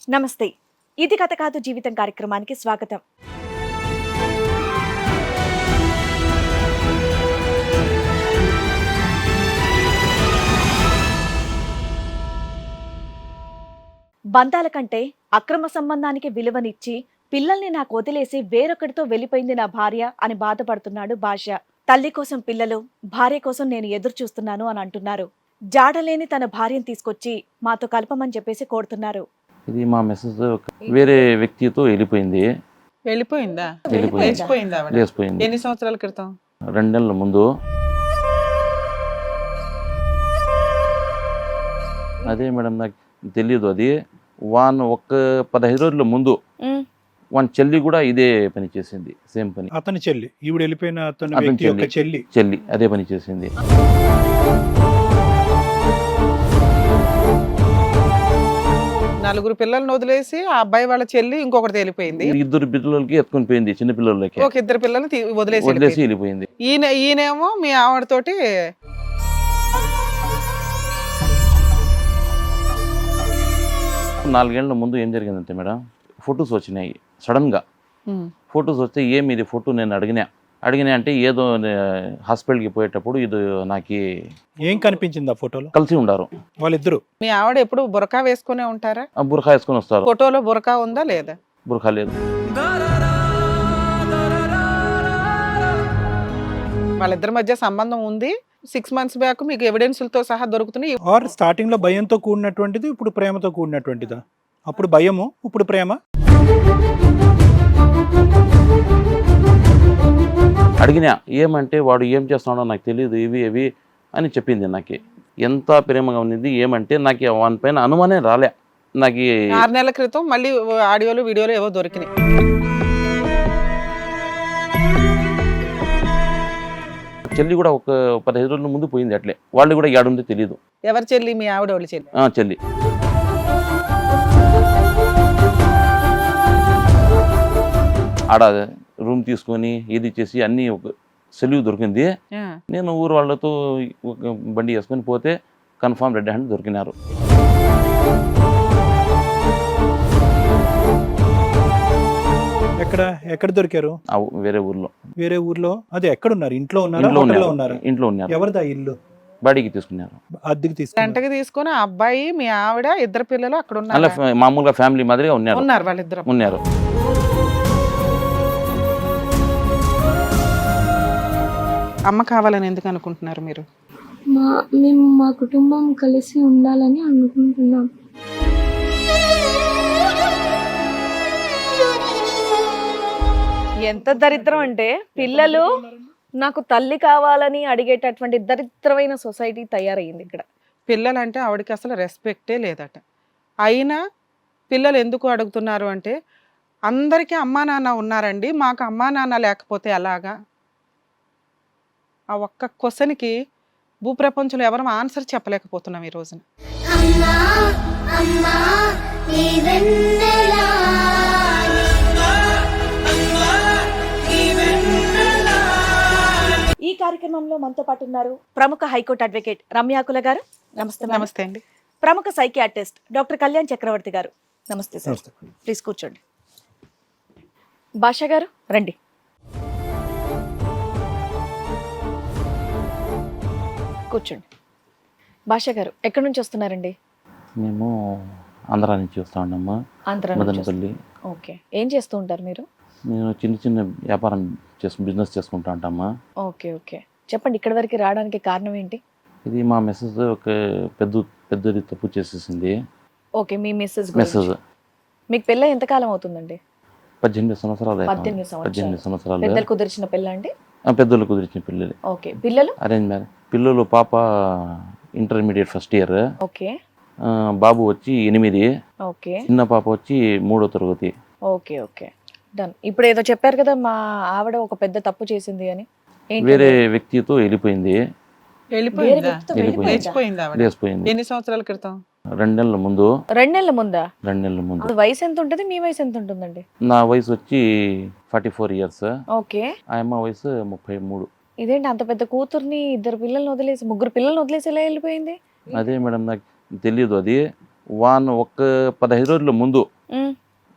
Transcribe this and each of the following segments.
నమస్తే. ఇది కథ కాదు జీవితం కార్యక్రమానికి స్వాగతం. బంధాల కంటే అక్రమ సంబంధానికి విలువనిచ్చి పిల్లల్ని నాకు వదిలేసి వేరొకరితో వెళ్ళిపోయింది నా భార్య అని బాధపడుతున్నాడు భాష. తల్లి కోసం పిల్లలు, భార్య కోసం నేను ఎదురు చూస్తున్నాను అని అంటున్నారు. జాడలేని తన భార్యను తీసుకొచ్చి మాతో కలపమని చెప్పేసి కోరుతున్నారు. ఇది మా మెసేజ్ వేరే వ్యక్తితో వెళ్ళిపోయింది. వెళ్ళిపోయిందా? వెళ్ళిపోయింది. లేచిపోయిందా ఆవిడ? లేచిపోయింది. ఎన్ని సంవత్సరాల క్రితం? 2 నెలల ముందు. అదే మేడం, నాకు తెలియదు. అది ఒక్క 15 రోజుల ముందు వాని చెల్లి కూడా ఇదే పని చేసింది. సేమ్ పని. అతని చెల్లి, ఈవిడ వెళ్ళిపోయిన అతని అతని వ్యక్తి యొక్క చెల్లి అదే పని చేసింది. నలుగురు పిల్లల్ని వదిలేసి ఆ అబ్బాయి వాళ్ళ చెల్లి ఇంకొకటి వెళ్ళిపోయింది. 2 పిల్లలకి ఎత్తుకొని పోయింది, చిన్న పిల్లలకి. ఒక 2 పిల్లల్ని వదిలేసి వెళ్ళిపోయింది. ఈయనేమో మీ ఆవిడతోటి 4 ఏళ్ల ముందు ఏం జరిగిందంటే మేడం, ఫొటోస్ వచ్చినాయి సడన్ గా. ఫొటోస్ వస్తే ఏమి ఇది ఫోటో నేను అడిగినా అంటే ఏదో హాస్పిటల్కి పోయేటప్పుడు ఇది నాకు ఏం కనిపించింది ఆ ఫోటోలో? కలిసి ఉండారు వాళ్ళిద్దరు. మీ ఆవిడ ఎప్పుడు బురకా వేసుకునే ఉంటారా? బుర్ఖా వేసుకొని వస్తారు. ఫోటోలో బురకా ఉందా లేదా? బుర్ఖా లేదు. వాళ్ళిద్దరి మధ్య సంబంధం ఉంది. 6 months బ్యాక్ మీకు ఎవిడెన్స్లతో సహా దొరుకుతున్నాయి. ఆర్ స్టార్టింగ్ లో భయంతో కూడినటువంటిది, ఇప్పుడు ప్రేమతో కూడినటువంటిదా? అప్పుడు భయము, ఇప్పుడు ప్రేమ. అడిగినా ఏమంటే వాడు ఏం చేస్తున్నాడో నాకు తెలియదు, ఇవి అని చెప్పింది. నాకు ఎంత ప్రేమగా ఉన్నది ఏమంటే నాకు వాని పైన అనుమానం రాలే. నాకు 6 నెలల క్రితం మళ్ళీ ఆడియోలు వీడియోలు ఏవో దొరికినాయి. చెల్లి కూడా ఒక 15 రోజుల ముందు పోయింది. అట్లే వాళ్ళు కూడా ఏడుందో తెలియదు. ఎవరి చెల్లి? మీ ఆవిడ వాళ్ళ చెల్లి. చెల్లి ఆడ రూమ్ తీసుకొని ఇది చేసి అన్ని ఒక సెలవు దొరికింది. నేను ఊరు వాళ్ళతో ఒక బండి వేసుకొని పోతే కన్ఫామ్ రెడ్ హ్యాండ్ దొరికినారు. ఎక్కడ దొరికారు? వేరే ఊర్లో. అదే ఎక్కడున్నారు? ఇంట్లో ఉన్నారు. ఇంట్లో ఉన్నారు. ఎవరిదా ఇల్లు? బాడీకి తీసుకున్నారు. అద్దెకి గంటకి తీసుకుని ఆ అబ్బాయి, మీ ఆవిడ, 2 పిల్లలు అక్కడ అలా మామూలుగా ఫ్యామిలీ మాదిరిగా ఉన్నారు. వాళ్ళిద్దరు ఉన్నారు. అమ్మ కావాలని ఎందుకు అనుకుంటున్నారు మీరు? మేము మా కుటుంబం కలిసి ఉండాలని అనుకుంటున్నాం. ఎంత దరిద్రం అంటే పిల్లలు నాకు తల్లి కావాలని అడిగేటటువంటి దరిద్రమైన సొసైటీ తయారయ్యింది ఇక్కడ. పిల్లలంటే ఆవిడకి అసలు రెస్పెక్టే లేదట. అయినా పిల్లలు ఎందుకు అడుగుతున్నారు అంటే, అందరికీ అమ్మా నాన్న ఉన్నారండి, మాకు అమ్మా నాన్న లేకపోతే ఎలాగా? ఆ ఒక్క క్వశ్చన్కి భూప్రపంచంలో ఎవరు ఆన్సర్ చెప్పలేకపోతున్నాం ఈ రోజున. ఈ కార్యక్రమంలో మనతో పాటు ఉన్నారు ప్రముఖ హైకోర్టు అడ్వకేట్ రమ్యాకుల గారు. నమస్తే. నమస్తే అండి. ప్రముఖ సైకియాట్రిస్ట్ డాక్టర్ కళ్యాణ్ చక్రవర్తి గారు. నమస్తే సార్. ప్లీజ్ కూర్చోండి. భాష గారు రండి. కూర్చోండి. భాష గారు ఎక్కడి నుంచి వస్తున్నారండి? మేము ఆంధ్రా నుంచి వస్తా ఉన్నాము. మదనపల్లి. ఓకే. ఏం చేస్తూ ఉంటారు మీరు? నేను చిన్న వ్యాపారం బిజినెస్ చేసుకుంటా ఉంటామా. ఓకే ఓకే, చెప్పండి. ఇక్కడ వరకు రావడానికి కారణం ఏంటి? ఇది మా మెసేజ్ ఒక పెద్దది తప్పు చేసేసింది. ఓకే, మీ మెసేజ్. మీకు పెళ్ళ ఎంతకాలం అవుతుందండి? 18 సంవత్సరాలు. 18 సంవత్సరాలు. పెద్దలు కుదిర్చిన పెళ్ళ అండి? పెద్దలు కుదిరించిన పిల్లలు. ఓకే. పిల్లలు? Arrange marriage. పిల్లలు పాప ఇంటర్మీడియట్ ఫస్ట్ ఇయర్. ఓకే. బాబు వచ్చి 8. ఓకే. చిన్న పాప వచ్చి 3వ తరగతి. Okay okay, done. ఇప్పుడు ఏదో చెప్పారు కదా, మా ఆవిడ ఒక పెద్ద తప్పు చేసింది అని. వేరే వ్యక్తితో వెళ్ళిపోయింది. లేచిపోయింది. ఎన్ని సంవత్సరాల క్రితం? 2 నెలల ముందు. 2 నెలల ముందా? 2 నెలల ముందు. వయసు ఎంత ఉంటుంది? మీ వయసు ఎంత ఉంటుందండి? నా వయసు వచ్చి 44 years. ఓకే. ఆయమ్మ వయసు 33. ఇదేంటి అంత పెద్ద కూతుర్ని, 2 పిల్లల్ని వదిలేసి, 3 పిల్లల్ని వదిలేసి ఎలా వెళ్ళిపోయింది? అదే మేడం, నాకు తెలియదు. అది వాన్ ఒక్క 15 రోజుల ముందు ఉమ్.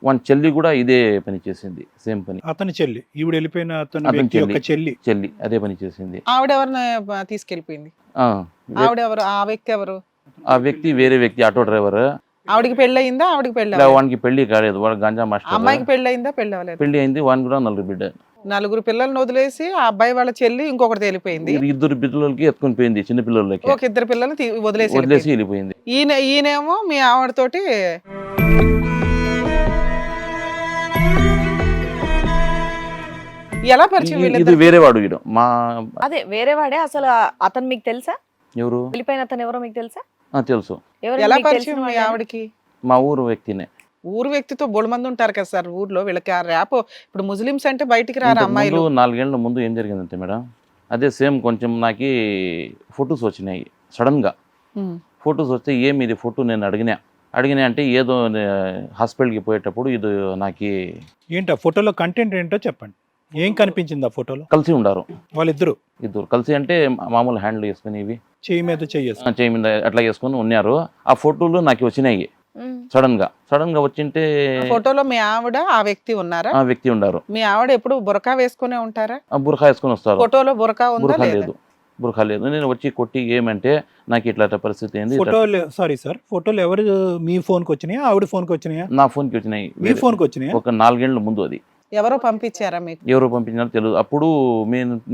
వాని చెల్లి కూడా ఇదే పని చేసింది, సేమ్ పని. అతని చెల్లి, ఈవిడ వెళ్ళిపోయిన అతని అతని వ్యక్తి యొక్క చెల్లి. చెల్లి అదే పని చేసింది. ఆవిడ ఎవరిని తీసుకెళ్ళిపోయింది? ఆ, ఆవిడ ఎవరు? ఆ వ్యక్తి ఎవరు? ఆ వ్యక్తి వేరే వ్యక్తి, ఆటో డ్రైవర్. ఆవిడకి పెళ్ళయిందా? ఆవిడకి పెళ్ళి ఇలా వానికి పెళ్లి కాలేదు, వాడు గంజా మాస్టర్. అమ్మాయికి పెళ్ళయిందా? పెళ్ళి అవ్వలేదు. పెళ్లి అయింది, వానికి కూడా 4 బిడ్డ. 4 పిల్లల్ని వదిలేసి ఆ అబ్బాయి వాళ్ళ చెల్లి ఇంకొకటి తెలిపోయింది. 2 పిల్లలకి ఎత్తుకొని పోయింది, చిన్న పిల్లలకి ఒక 2 పిల్లల్ని వదిలేసి వదిలేసి వెళ్ళిపోయింది. వెళ్ళిపోయింది. ఈయనేమో మీ ఆవిడతోటి ఎలా పరిచయం ఇది వీళ్ళిద్దరికి? వేరే వాడు వీడు మా అదే వేరే వాడే. అసలు అతను మీకు తెలుసా? ఎవరు? వెళ్ళిపోయిన అతను ఎవరో మీకు తెలుసా? తెలుసు. ఎవరు ఎలా మీకు పరిచయం తెలిసిన మీ వాళ్ళేనా? ఆవిడకి? మా ఊరు వ్యక్తినే. ఊరు వ్యక్తితో బోడు మంది ఉంటారు కదా సార్ ఊర్లో, వీళ్ళకి ఆ ర్యాప్. ఇప్పుడు ముస్లిమ్స్ అంటే బయటికి రారు అమ్మాయిలు. 4 ఏళ్ల ముందు ఏం జరిగిందంటే మేడం, అదే సేమ్ కొంచెం నాకు ఫొటోస్ వచ్చినాయి సడన్ గా. ఉమ్. ఫొటోస్ వస్తే ఏమి ఇది ఫోటో నేను అడిగినా అంటే ఏదో హాస్పిటల్కి పోయేటప్పుడు ఇది నాకు ఏంటి ఆ ఫోటోలో కంటెంట్ ఏంటో చెప్పండి. ఏం కనిపించింది ఆ ఫోటోలో? కలిసి ఉండారు వాళ్ళిద్దరు ఇద్దరు. కలిసి అంటే మామూలు హ్యాండ్లు వేసుకుని ఇవి చెయ్యి మీద చెయ్యేసి చేయి మీద అట్లా వేసుకొని ఉన్నారు. ఆ ఫోటోలు నాకు వచ్చినాయి ఉమ్. సడన్ గా వచ్చింటే ఆ ఫోటోలో మీ ఆవిడ ఆ వ్యక్తి ఉన్నారా? ఆ వ్యక్తి ఉండారు. మీ ఆవిడ ఎప్పుడు బురకా వేసుకునే ఉంటారా? ఆ బురఖా వేసుకొని వస్తారు. ఫోటోలో బురకా ఉందా బురఖా లేదా? లేదు. నేను వచ్చి కొట్టి ఏమంటే నాకు ఇట్లా పరిస్థితి ఏంది, ఇట్లా ఫోటోలు సారీ సార్, ఫోటోలు ఎవరు మీ ఫోన్కి వచ్చినాయా ఆవిడ ఫోన్కి వచ్చినాయా? నా ఫోన్కి వచ్చినాయి. మీ ఫోన్కి వచ్చినాయా? ఒక 4 ఏళ్ల ముందు అది ఎవరో పంపించారా మీకు? ఎవరు పంపించినారో తెలియదు. అప్పుడు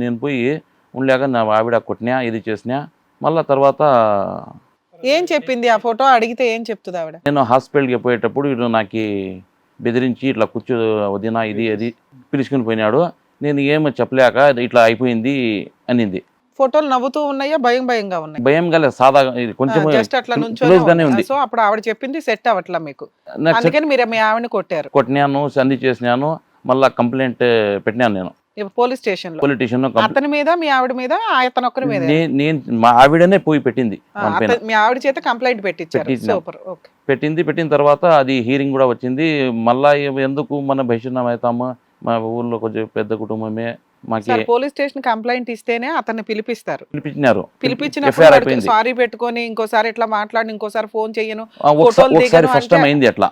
నేను పోయి ఉండలేక నా ఆవిడ కొట్టినా ఇది చేసినా. మళ్ళా తర్వాత ఏం చెప్పింది? ఆ ఫోటో అడిగితే ఏం చెప్తుంది ఆవిడ? నేను హాస్పిటల్కి పోయేటప్పుడు ఇటు నాకు బెదిరించి ఇట్లా కూర్చో వదినా ఇది అది పిలుచుకుని పోయినాడు. నేను ఏమో చెప్పలేక ఇట్లా అయిపోయింది అనింది. ఫోటోలు నవ్వుతూ ఉన్నాయా? భయంగా ఉన్నాయి? భయం గల సాదా కొంచెం జస్ట్ అట్లా క్లోజ్ గానే ఉంది. సో అప్పుడు ఆవిడ చెప్పింది సెట్ అవ్వట్లా మీకు, నాకు అందుకని మీరు మీ ఆవిడని కొట్టారు. కొట్టినాను, సంధి చేసినాను, మళ్ళా కంప్లైంట్ పెట్టినాను నేను పోలీస్ స్టేషన్ లో. పొలిటీషియన్. అతని మీద మీ ఆవిడ మీద అతను ఒక్కరి మీద? నేను మా ఆవిడనే పోయి పెట్టింది వాళ్ళ పైన. మీ ఆవిడ చేత కంప్లైంట్ పెట్టించారు. పెట్టించాం. సూపర్. ఓకే. పెట్టిన తర్వాత అది హీరింగ్ కూడా వచ్చింది. మళ్ళా ఎందుకు మన బహిష్కరణ అవుతాము, మా ఊర్లో కొంచెం పెద్ద కుటుంబమే మాకి పోలీస్ స్టేషన్ కంప్లైంట్ ఇస్తేనే అతన్ని పిలిపిస్తారు. పిలిపించినారు. పిలిపించినప్పుడు అయిపోయింది. సారీ పెట్టుకొని ఇంకోసారి ఇట్లా మాట్లాడి ఇంకోసారి ఫోన్ చెయ్యను, ఒకసారి ఫోటోలు దిగను ఫస్ట్ టైం అంటే- అయింది అట్లా.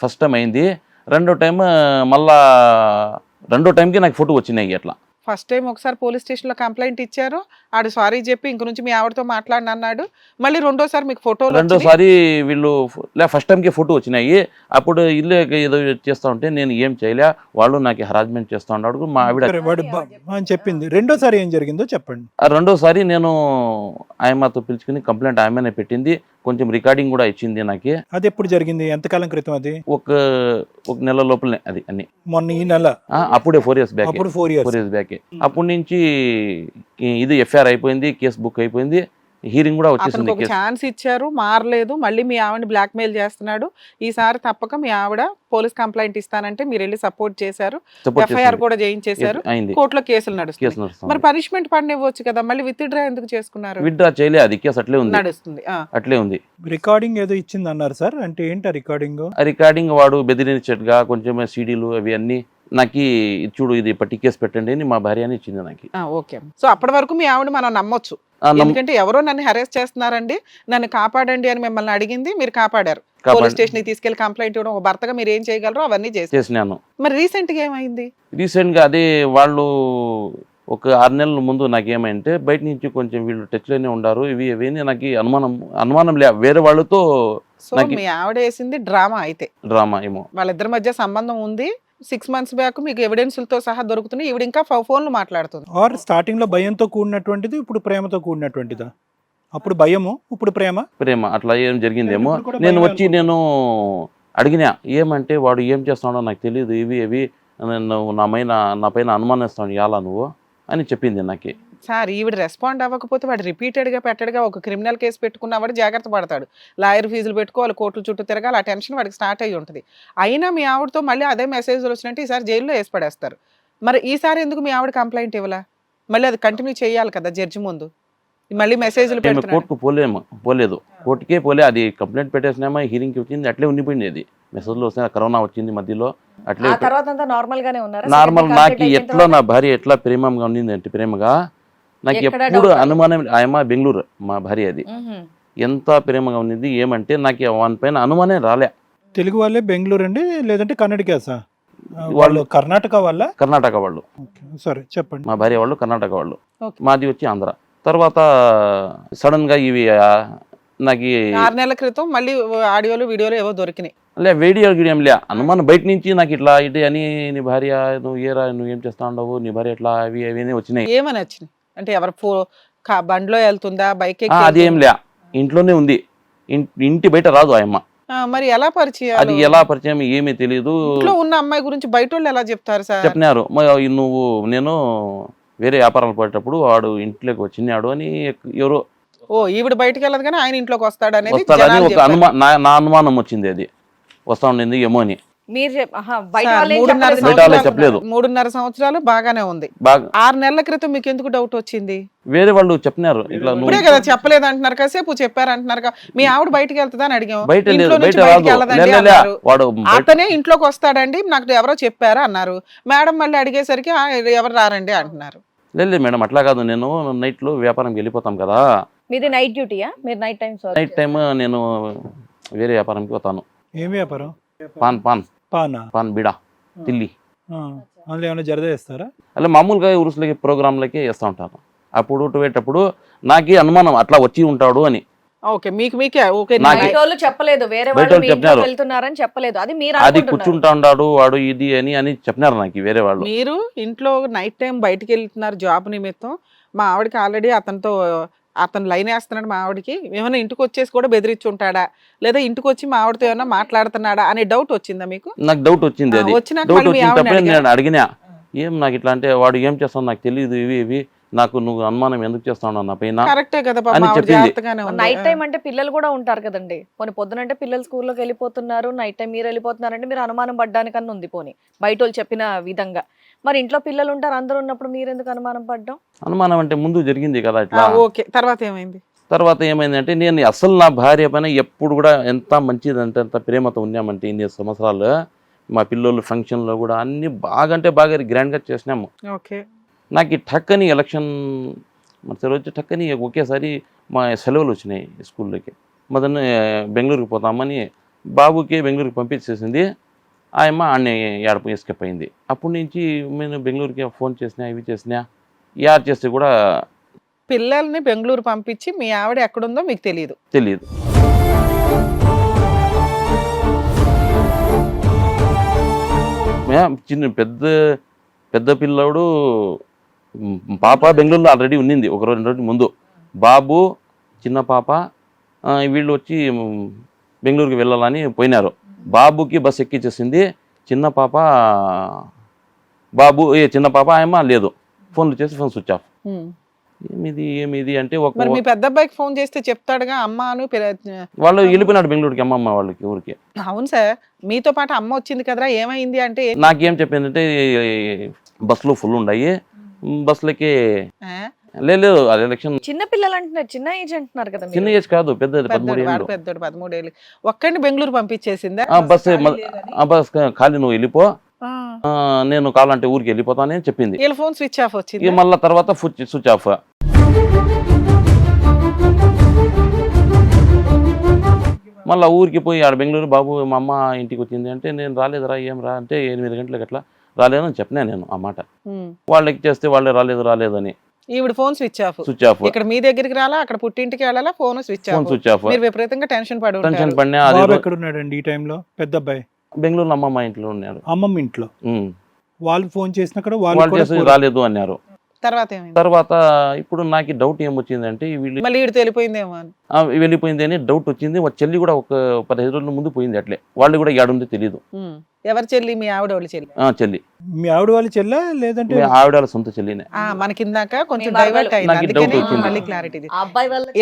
ఫస్ట్ టైం అయింది. రెండో టైంకి నాకు ఫోటో వచ్చినాయి అట్లా. ఫస్ట్ టైం ఒకసారి పోలీస్ స్టేషన్ లో కంప్లైంట్ ఇచ్చారు, ఆడు సారీ చెప్పి ఇంక నుంచి మీ ఆవిడతో మాట్లాడిన అన్నాడు. మళ్ళీ రెండోసారి మీకు ఫోటోలు వచ్చినాయి. రెండోసారి వీళ్ళు ఫస్ట్ టైంకి ఫోటో వచ్చినాయి. అప్పుడు ఇల్లు ఏదో చేస్తా ఉంటే నేను ఏం చేయలే, వాళ్ళు నాకు హరాస్మెంట్ చేస్తా ఉన్నాడు మా ఆవిడ. సరే, వాడు అని చెప్పింది. రెండోసారి ఏం జరిగిందో చెప్పండి. రెండోసారి నేను ఆయమ్మతో పిలుచుకుని కంప్లైంట్ ఆయమ్మనే పెట్టింది. కొంచెం రికార్డింగ్ కూడా ఇచ్చింది నాకు. అది ఎప్పుడు జరిగింది? ఎంతకాలం క్రితం అది? ఒక నెల లోపలనే అది అన్ని. మొన్న ఈ నెల? అప్పుడే 4 years బ్యాక్. అప్పుడు 4 years. 4 years back. అప్పటి నుంచి ఇది ఎఫ్ఐఆర్ అయిపోయింది, కేసు బుక్ అయిపోయింది, హీరింగ్ కూడా వచ్చేసింది. అతనికి ఒక ఛాన్స్ ఇచ్చారు, మారలేదు, మళ్ళీ మీ ఆవిడని బ్లాక్ మెయిల్ చేస్తున్నాడు. ఈసారి తప్పక మీ ఆవిడ పోలీస్ కంప్లైంట్ ఇస్తానంటే మీరు వెళ్ళి సపోర్ట్ చేశారు, ఎఫ్ఐఆర్ కూడా చేయించేశారు, అయింది. కోర్టులో కేసులు నడుస్తుంది. కేసు నడుస్తుంది. మరి పనిష్మెంట్ పడినివ్వచ్చు కదా, మళ్ళీ విత్ డ్రా ఎందుకు చేసుకున్నారు? విత్డ్రా చేయలే, అది కేసు అట్లే ఉంది. నడుస్తుంది. అట్లే ఉంది. రికార్డింగ్ ఏదో ఇచ్చింది అన్నారు సార్, అంటే ఏంటి ఆ రికార్డింగ్? ఆ రికార్డింగ్ వాడు బెదిరించట్టుగా కొంచెం సీడీలు అవి అన్ని నాకు చూడు ఇది పట్టి కేసు పెట్టండి అని మా భార్య అని ఇచ్చింది నాకు. ఓకే. సో అప్పటి వరకు మీ ఆవిడ మనం నమ్మొచ్చు, ఎందుకంటే ఎవరో నన్ను హెరాస్ చేస్తున్నారండి, నన్ను కాపాడండి అని మిమ్మల్ని అడిగింది, మీరు కాపాడారు. పోలీస్ స్టేషన్ కి తీసుకెళ్లి కంప్లైంట్ ఇవ్వడం, ఒక భర్తగా మీరు ఏం చేయగలరో అవన్నీ చేసినాను. మరి రీసెంట్ గా ఏమైంది? రీసెంట్ గా అదే వాళ్ళు ఒక 6 నెలల ముందు నాకేమంటే బయట నుంచి కొంచెం వీళ్ళు టచ్ లోనే ఉండారు, ఇవి నాకు అనుమానం లే వేరే వాళ్ళతో. సో మీ ఆవిడ వేసింది డ్రామా అయితే? డ్రామా ఏమో. వాళ్ళిద్దరి మధ్య సంబంధం ఉంది, 6 months బ్యాక్ మీకు ఎవిడెన్స్లతో సహా దొరుకుతున్నాయి, ఈవిడ ఇంకా ఫోన్లు మాట్లాడుతుంది. ఆర్ స్టార్టింగ్ లో భయంతో కూడినటువంటిది, ఇప్పుడు ప్రేమతో కూడినటువంటిదా? అప్పుడు భయము, ఇప్పుడు ప్రేమ అట్లా ఏం జరిగిందేమో. ఇప్పుడు కూడా నేను భయమే వచ్చి నేను అడిగినా, ఏమంటే వాడు ఏం చేస్తున్నాడో నాకు తెలియదు, ఇవి నా పైన అనుమానిస్తాను ఎలా నువ్వు అని చెప్పింది నాకు. సార్ ఈవిడ రెస్పాండ్ అవ్వకపోతే వాడు రిపీటెడ్గా పెట్టడుగా ఒక క్రిమినల్ కేసు పెట్టుకున్న వాడు జాగ్రత్త పడతాడు, లాయర్ ఫీజులు పెట్టుకోవాలి, కోర్టుల చుట్టూ తిరగాలి, ఆ టెన్షన్ వాడికి స్టార్ట్ అయ్యి ఉంటుంది. అయినా మీ ఆవిడతో మళ్ళీ అదే మెసేజ్లు వచ్చినట్టు ఈసారి జైల్లో వేసి పడేస్తారు. మరి ఈసారి ఎందుకు మీ ఆవిడ కంప్లైంట్ ఇవ్వాలా? మళ్ళీ అది కంటిన్యూ చేయాలి కదా జడ్జి ముందు, మళ్ళీ మెసేజ్లు కోర్టుకు పోలేదు, కోర్టుకే పోలే. అది కంప్లైంట్ పెట్టేసినామా, హీరింగ్కి వచ్చింది, అట్లే ఉండిపోయింది. అది మెసేజ్లో వస్తే కరోనా వచ్చింది మధ్యలో, అట్లే ఆ తర్వాత అంతా నార్మల్ గానే ఉన్నారా? నార్మల్. నాకు ఎట్లా నా భార్య ఎట్లా ప్రేమగా ఉండింది అంటే, ప్రేమగా నాకు ఎప్పుడు అనుమానం. ఆయమ్మ బెంగళూరు మా భార్య, అది ఎంత ప్రేమగా ఉన్నది ఏమంటే నాకు వాని పైన అనుమానం రాలే. తెలుగు వాళ్ళే బెంగళూరు అండి లేదంటే కన్నడికాసా? వాళ్ళు వాళ్ళు కర్ణాటక వాళ్ళ? కర్ణాటక వాళ్ళు, సరే చెప్పండి. మా భార్య వాళ్ళు కర్ణాటక వాళ్ళు, Okay. మాది వచ్చి ఆంధ్ర. తర్వాత సడన్గా ఇవి నాకు 6 నెలల క్రితం మళ్ళీ ఆడియోలు వీడియోలు ఏవో దొరికినాయి. వీడియో గిడియం లే అనుమానం బయట నుంచి నాకు ఇట్లా ఇటు అని నీ భార్య నువ్వు ఏరా నువ్వు ఏం చేస్తా ఉండవు నీ భార్య ఎట్లా అవి అవి అని వచ్చినాయి. ఏమని వచ్చినాయి అంటే ఎవరు బండిలో వెళ్తుందా బైక్ అదేం లే ఇంట్లోనే ఉంది, ఇంటి బయట రాదు ఆయమ్మ. మరి ఎలా పరిచయం? అది ఎలా పరిచయం ఏమీ తెలియదు. ఇంట్లో ఉన్న అమ్మాయి గురించి బయట వాళ్ళు ఎలా చెప్తారు సార్? చెప్పినారు నువ్వు నేను వేరే వ్యాపారాలు పడేటప్పుడు వాడు ఇంట్లోకి వచ్చినాడు అని ఎవరో ఈవిడ బయటకు వెళ్ళదు కానీ ఆయన ఇంట్లోకి వస్తాడు అనేది వస్తాడని ఒక నా అనుమానం వచ్చింది, అది వస్తా ఉండింది ఏమో అని. మీరు బయట సార్, వాళ్ళేం 3.5 చెప్పలేదు. బయట వాళ్ళే చెప్పలేదు. 3.5 సంవత్సరాలు బాగానే ఉంది. బాగా 6 నెలల క్రితం మీకు ఎందుకు డౌట్ వచ్చింది? వేరే వాళ్ళు చెప్పినారు ఇట్లా ఇప్పుడే నువ్వు కదా చెప్పలేదు అంటున్నారు, కాసేపు చెప్పారు అంటున్నారు కదా. మీ ఆవిడ బయటకు వెళ్తుందా అని అడిగాం. బయట లేదు ఇంట్లో బయట నుంచి బయటకు రాదు వెళ్ళదండి లే, లే, లే. అన్నారు. వాడు అతనే ఇంట్లోకి వస్తాడండి నాకు ఎవరో చెప్పారా అన్నారు. మేడం మళ్ళీ అడిగేసరికి ఎవరు రారండి అంటున్నారు. లేదు మేడం అట్లా కాదు, నేను నైట్ లో వ్యాపారంకి వెళ్ళిపోతాం కదా, మీది నైట్ డ్యూటీయా? మీరు నైట్ టైం నైట్ టైం నేను వేరే వ్యాపారంకి పోతాను. ఏం వ్యాపారం? పాన్ పానా? బీడా తిల్లి అందులో ఏమైనా జరద చేస్తారా? అలా మామూలుగా ఉరుసులకి ప్రోగ్రాంలకి వేస్తూ ఉంటాను. అప్పుడు పోయేటప్పుడు నాకే అనుమానం అట్లా వచ్చి ఉంటాడు అని. ఓకే మీకే ఓకే. నాకు- బయట వాళ్ళు చెప్పలేదు, వేరే బయట వాళ్ళు వాళ్ళు మీ ఇంట్లోకి చెప్పినారు. వెళ్తున్నారని చెప్పలేదు, అది మీరు అది అనుకుంటున్నారు. కూర్చుంటా ఉన్నాడు వాడు ఇది అని చెప్పినారు నాకు వేరే వాళ్ళు. మీరు ఇంట్లో నైట్ టైం బయటికి వెళ్తున్నారు జాబ్ నిమిత్తం. మా ఆవిడకి ఆల్రెడీ అతను లైన్ వేస్తున్నాడు. మా ఆవిడకి ఏమైనా ఇంటికి వచ్చేసి కూడా బెదిరించి ఉంటాడా లేదా ఇంటికి వచ్చి మా ఆవిడతో ఏమైనా మాట్లాడుతున్నాడా అనే డౌట్ వచ్చిందా మీకు? నాకు డౌట్ వచ్చింది, అది వచ్చినాక డౌట్ మళ్ళీ మీ వచ్చిన ఆవిడని తప్పే అడిగారా? నేను అడిగినా ఏం నాకు ఇట్లా అంటే వాడు ఏం చేస్తాను నాకు తెలియదు ఇవి నాకు నువ్వు అనుమానం ఎందుకు చేస్తావు నా పైన కరెక్టే కదా పాపం, అని ఆవిడ చెప్పింది. జాగ్రత్తగానే ఉంది. నైట్ టైం అంటే పిల్లలు కూడా ఉంటారు కదండి. పోనీ పొద్దునంటే పిల్లలు స్కూల్లోకి వెళ్ళిపోతున్నారు, నైట్ టైం మీరు వెళ్ళిపోతున్నారంటే మీరు అనుమానం పడ్డానికన్నా ఉంది. పోనీ బయట వాళ్ళు చెప్పిన విధంగా మరి ఇంట్లో పిల్లలు ఉంటారు అందరూ ఉన్నప్పుడు మీరు ఎందుకు అనుమానం పడ్డాం? అనుమానం అంటే ముందు జరిగింది కదా ఇట్లా. ఓకే తర్వాత ఏమైంది? తర్వాత ఏమైందంటే నేను అసలు నా భార్య పైన ఎప్పుడు కూడా ఎంత మంచిదంటే అంత ప్రేమతో ఉన్నామంటే ఇన్ని సంవత్సరాలు మా పిల్లలు ఫంక్షన్లో కూడా అన్ని బాగా అంటే బాగా గ్రాండ్గా చేసినాము. ఓకే నాకు ఈ టక్కని ఎలక్షన్ మరుసటి రోజు టక్కని ఒకేసారి మా సెలవులు వచ్చినాయి స్కూల్లోకి. మొదట బెంగళూరుకి పోతామని బాబుకి బెంగళూరుకి పంపించేసింది. ఆయమ్మ ఆడనే ఏడపు ఎస్కేప్ అయింది. అప్పటి నుంచి నేను బెంగళూరుకి ఫోన్ చేసినా ఇవి చేసినా యాడ్ చేస్తే కూడా పిల్లల్ని బెంగళూరు పంపించి మీ ఆవిడ ఎక్కడుందో మీకు తెలియదు. చిన్న పెద్ద పిల్లోడు పాప బెంగళూరులో ఆల్రెడీ ఉన్నింది ఒక 2 రోజుల ముందు. బాబు చిన్న పాప వీళ్ళు వచ్చి బెంగళూరుకి వెళ్ళాలని పోయినారు. బాబుకి బస్ ఎక్కించేసింది. చిన్న పాప ఆయమ్మ లేదు, ఫోన్లు చేసి ఫోన్ స్విచ్ ఆఫ్. ఏమిది అంటే మరి మీ పెద్ద అబ్బాయికి ఫోన్ చేస్తే చెప్తాడుగా అమ్మాను వాళ్ళు వెళ్ళిపోయినాడు బెంగళూరుకి అమ్మమ్మ వాళ్ళకి ఊరికి. అవును సార్ మీతో పాటు అమ్మ వచ్చింది కదరా ఏమైంది అంటే నాకేం చెప్పిందంటే బస్సులు ఫుల్ ఉన్నాయి, బస్సులకి లేదు అది ఎలక్షన్. చిన్న పిల్లలు అంటున్నారు, చిన్న ఏజ్ అంటున్నారు కదా మీరు. చిన్న ఏజ్ కాదు పెద్దది 13 ఏళ్ళు. పెద్దోడు 13 ఏళ్ళు ఒక్కడిని బెంగళూరు పంపించేసిందా? బస్ ఖాళీ నువ్వు వెళ్ళిపో, నేను కావాలంటే ఊరికి వెళ్ళిపోతానని చెప్పింది. వీళ్ళ ఫోన్ స్విచ్ ఆఫ్ వచ్చింది. మళ్ళీ తర్వాత స్విచ్ ఆఫ్. మళ్ళీ ఊరికి పోయి ఆడ బెంగళూరు బాబు మా అమ్మ ఇంటికి వచ్చింది అంటే నేను రాలేదురా ఏం రా అంటే 8 గంటలకు అట్లా రాలేదని చెప్పినా నేను ఆ మాట. వాళ్ళకి చేస్తే వాళ్ళే రాలేదని ఈవిడ ఫోన్ స్విచ్ ఆఫ్. ఇక్కడ మీ దగ్గరికి రాలా, అక్కడ పుట్టింటికి వెళ్ళాలా, ఫోన్ స్విచ్ ఆఫ్. మీరు విపరీతంగా టెన్షన్ పడినా. బాబు ఎక్కడ ఉన్నాడండి ఈ టైంలో? పెద్ద అబ్బాయి బెంగళూరులో అమ్మమ్మ ఇంట్లో ఉన్నాడు. అమ్మమ్మ ఇంట్లో. వాళ్ళు ఫోన్ చేసినా వాళ్ళు చేసి రాలేదు అన్నారు. తర్వాత ఇప్పుడు నాకు డౌట్ ఏమొచ్చిందంటే మళ్ళీ ఈడితో వెళ్ళిపోయిందేమో అని. వెళ్ళిపోయింది అని డౌట్ వచ్చింది. వాళ్ళ చెల్లి కూడా ఒక 15 రోజుల ముందు పోయింది అట్లే. వాళ్ళు కూడా ఏడుందో తెలియదు. ఎవరి చెల్లి? మీ ఆవిడ వాళ్ళ చెల్లి. చెల్లి. మీ ఆవిడ వాళ్ళ చెల్లా లేదంటే ఆవిడ వాళ్ళ సొంత చెల్లినే. మనకి ఇందాక కొంచెం డైవర్ట్ అయింది, అందుకని మళ్ళీ క్లారిటీ.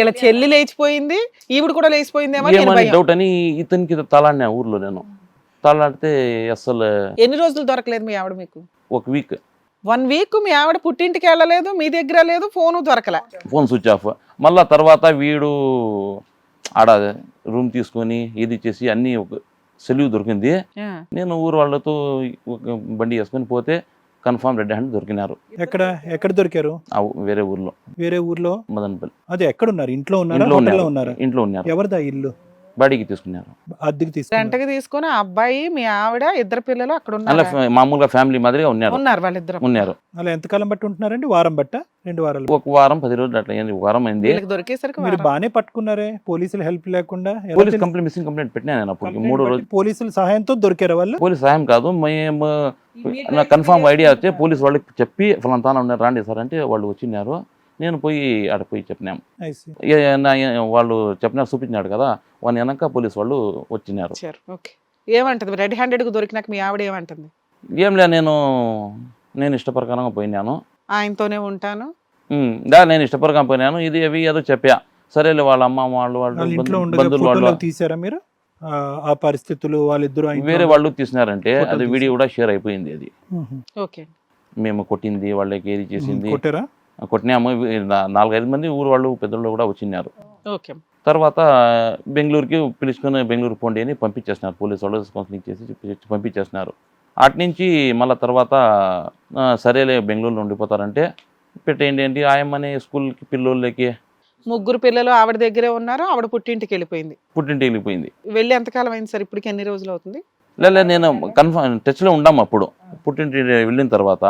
ఇలా చెల్లి లేచిపోయింది, ఈవిడ కూడా లేచిపోయిందేమో డౌట్ అని ఇతనికి తలాడినా ఊర్లో. నేను తలాడితే అసలు ఎన్ని రోజులు దొరకలేదు మీ ఆవిడ మీకు? ఒక వీక్. 1 వీక్ మీ ఆవిడ పుట్టింటికి వెళ్ళలేదు, మీ దగ్గర లేదు, ఫోన్ దొరకలే, ఫోన్ స్విచ్ ఆఫ్. మళ్ళా తర్వాత వీడు ఆడ రూమ్ తీసుకొని ఇది చేసి అన్ని ఒక సెలవు దొరికింది. నేను ఊరు వాళ్ళతో బండి వేసుకొని పోతే కన్ఫామ్ రెడ్ హ్యాండ్ దొరికినారు ఎక్కడ దొరికారు? వేరే ఊర్లో, వేరే ఊర్లో. మదనపల్లి. అదే ఎక్కడున్నారు? ఇంట్లో ఉన్నారా, ఇంట్లో హోటల్లో ఉన్నారు. ఉన్నారా? ఇంట్లో ఉన్నారు. ఎవరిదా ఇల్లు? బాడీకి తీసుకున్నారు. అద్దెకి తీసుకున్నారు. రెంటకి తీసుకొని ఆ అబ్బాయి మీ ఆవిడ ఇద్దరు పిల్లలు అక్కడ అలా ఉన్నారు. మామూలుగా ఫ్యామిలీ మాదిరిగా ఉన్నారు. వాళ్ళిద్దరు ఉన్నారు. అలా ఎంతకాలం బట్టి ఉంటున్నారండి? వారం బట్ట, 2 వారాలు? 1 వారం 10 రోజులు అట్లా అయింది. 1 వారం అయింది. వీళ్ళకి దొరికేసరికి మీరు వారం. బానే పట్టుకున్నారే, పోలీసులు హెల్ప్ లేకుండా. ఎలా పోలీస్ తెలుసు? కంప్లైంట్, మిస్సింగ్ కంప్లైంట్ పెట్టినా నేను అప్పుడు. కంప్లైంట్ 3 బట్టి రోజులు పోలీసుల సహాయంతో దొరికారు వాళ్ళు? పోలీస్ సహాయం కాదు, మేము నాకు కన్ఫామ్ ఐడియా వచ్చే పోలీస్ వాళ్ళకి చెప్పి ఫలానా ఉన్నారు రాండి సార్ అంటే వాళ్ళు వచ్చినారు. నేను పోయి ఆడ పోయి చెప్పినాము. I see. వాళ్ళు చెప్పినారు, చూపించినాడు కదా, వాని వెనక పోలీస్ వాళ్ళు వచ్చినారు. ఓకే. ఏమంటది రెడ్ హ్యాండెడ్ కు దొరికినాక మీ ఆవిడ ఏమంటుంది? ఏంలే, నేను ఇష్టప్రకారంగా పోయినాను, ఆయనతోనే ఉంటాను. నేను ఇష్టప్రకారం పోయినాను. ఇది అవి ఏదో చెప్పా. సరేలే, వాళ్ళ అమ్మ వాళ్ళు వాళ్ళ ఇంట్లో ఉండగా బంధువులు వాళ్ళు ఫోటోలు తీసారా మీరు? ఆ పరిస్థితులు వాళ్ళిద్దరు వేరే వాళ్ళు తీసినారంటే ఫోటోలు అది వీడియో కూడా షేర్ అయిపోయింది. అది ఓకే. మేము కొట్టింది, వాళ్ళకి ఏది చేసింది కొట్టారా? కొట్టినాము. 4-5 మంది ఊరు వాళ్ళు పెద్దలు కూడా వచ్చినారు. ఓకే. తర్వాత బెంగళూరుకి పిలుచుకొని బెంగళూరు పోండి అని పంపించేస్తున్నారు. పోలీసు వాళ్ళు కౌన్సిలింగ్ చేసి పంపించేస్తున్నారు. అటు నుంచి మళ్ళీ తర్వాత సరేలే బెంగళూరులో ఉండిపోతారంటే పెట్టేయండి ఏంటి ఆయమ్మని స్కూల్కి పిల్లోళ్ళకి. 3 పిల్లలు ఆవిడ దగ్గరే ఉన్నారు. ఆవిడ పుట్టింటికి వెళ్ళిపోయింది. పుట్టింటికి వెళ్ళిపోయింది. వెళ్ళి ఎంతకాలం అయింది సార్? ఇప్పటికి ఎన్ని రోజులు అవుతుంది? లేదు, నేను కన్ఫర్మ్ టచ్లో ఉండాము. అప్పుడు పుట్టింటి వెళ్ళిన తర్వాత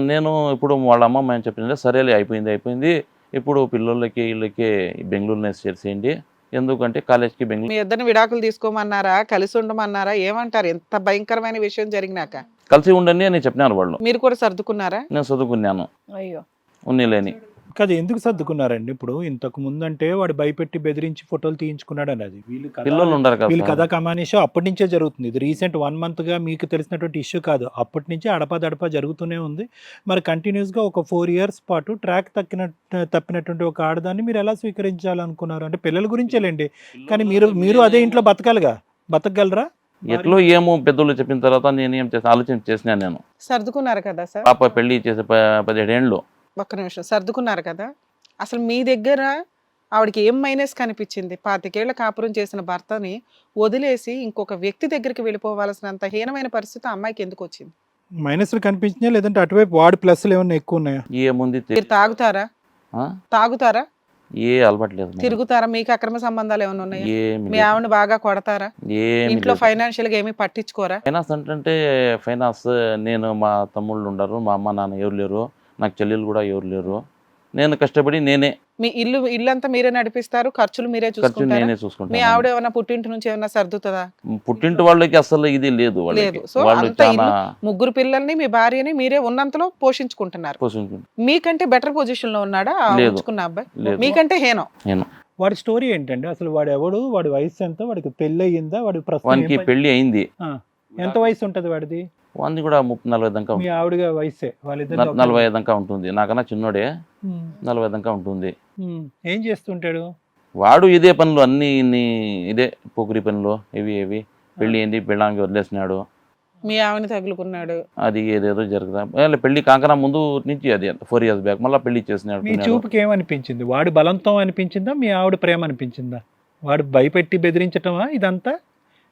నేను ఇప్పుడు వాళ్ళ అమ్మమ్మ ఏం చెప్పిందంటే సరేలే అయిపోయింది, ఇప్పుడు పిల్లలకి వీళ్ళకి బెంగళూరునే చేసేయండి, ఎందుకంటే కాలేజ్కి బెంగళూరు. మీ ఇద్దరిని విడాకులు తీసుకోమన్నారా, కలిసి ఉండమన్నారా, ఏమంటారు? ఎంత భయంకరమైన విషయం జరిగినాక కలిసి ఉండండి అని చెప్పినారు వాళ్ళు. మీరు కూడా సర్దుకున్నారా? నేను చదువుకున్నాను. అయ్యో, ఉన్నీలేని కాదు, ఎందుకు సర్దుకున్నారండి? ఇప్పుడు ఇంతకు ముందు అంటే వాడు భయపెట్టి బెదిరించి ఫోటోలు తీయించుకున్నాడు అన్నది పిల్లలు ఉండరు వీళ్ళు కదా. కథా కమానేషో అప్పటి నుంచే జరుగుతుంది. ఇది రీసెంట్ 1 month గా మీకు తెలిసినటువంటి ఇష్యూ కాదు. అప్పటి నుంచే అడపా జరుగుతూనే ఉంది. మరి కంటిన్యూస్ గా ఒక 4 years పాటు ట్రాక్ తప్పినటువంటి ఒక ఆడదాన్ని మీరు ఎలా స్వీకరించాలనుకున్నారు? అంటే పిల్లల గురించేలేండి, కానీ మీరు అదే ఇంట్లో బతకగలరా? ఎట్లో ఏమో పెద్దోళ్ళు చెప్పిన తర్వాత నేను ఏం చేసిన ఆలోచన చేసినా. నేను సర్దుకున్నారు కదా సార్? పాప పెళ్లి చేసే 17 ఏళ్ళు. ఒక్క నిమిషం. సర్దుకున్నారు కదా, అసలు మీ దగ్గర ఆవిడకి ఏం మైనస్ కనిపించింది? 25 ఏళ్ల కాపురం చేసిన భర్తని వదిలేసి ఇంకొక వ్యక్తి దగ్గరికి వెళ్ళిపోవాల్సినంత హీనమైన పరిస్థితి ఆ అమ్మాయికి ఎందుకు వచ్చింది? మైనస్లు కనిపించినాయా, లేదంటే అటువైపు వాడి ప్లస్లు ఏమన్నా ఎక్కువ ఉన్నాయా? ఏముంది, మీరు తాగుతారా? ఏ అలవాటు లేదు. తిరుగుతారా? మీకు అక్రమ సంబంధాలు ఏమైనా ఉన్నాయా? ఏమి మీ ఆవిడ బాగా కొడతారా? ఇంట్లో ఫైనాన్షియల్ గా ఏమీ పట్టించుకోరా? ఫైనాన్స్ అంటే ఫైనాన్స్ నేను, మా తమ్ముళ్ళు ఉండరు, మా అమ్మ నాన్న ఎవరు లేరు, నాకు చెల్లెలు కూడా ఎవరు లేరు. నేను కష్టపడి నేనే మీ ఇల్లంతా మీరే నడిపిస్తారు, ఖర్చులు మీరే ఖర్చు చూసుకుంటారా? నేనే మీ చూసుకుంటాను. ఆవిడ ఏమైనా పుట్టింటి నుంచి ఏమైనా సర్దుతుందా? పుట్టింటి వాళ్ళకి అసలు ఇది లేదు. లేదు. సో వాళ్ళు అంత చాలా 3 పిల్లల్ని మీ భార్యని మీరే ఉన్నంతలో పోషించుకుంటున్నారు. పోషించుకుంటారు. మీకంటే బెటర్ పొజిషన్ లో ఉన్నాడా లేదు. ఉంచుకున్న అబ్బాయి? లేదు. మీకంటే హేనం. నేను వాడి స్టోరీ ఏంటండి అసలు? వాడు ఎవడు? వాడి వయసు ఎంత? వాడికి పెళ్ళి అయ్యిందా? వాడి వానికి పెళ్లి అయింది. ఎంత వయసు ఉంటది వాడిది? వాడిని కూడా 30-40 దాకా మీ ఆవిడగా వయసే? వాళ్ళిద్దరు 45 దాకా ఉంటుంది. నాకన్నా చిన్నోడే, 40 దాకా ఉంటుంది. ఏం చేస్తుంటాడు వాడు? ఇదే పనులు అన్ని ఇదే పోకిరి పనులు, ఇవి పెళ్లి ఏంటి, పెళ్ళాంగి వదిలేసినాడు, మీ ఆవిడని తగులుకున్నాడు. అది ఏదేదో జరుగుతా. పెళ్లి కాకనా ముందు నుంచి అది 4 years బ్యాక్ మళ్ళీ పెళ్లి చేసినాడు. మీ చూపుకి ఏమనిపించింది? వాడు బలంతో అనిపించిందా, మీ ఆవిడ ప్రేమ అనిపించిందా? వాడు భయపెట్టి బెదిరించటమా ఇదంతా?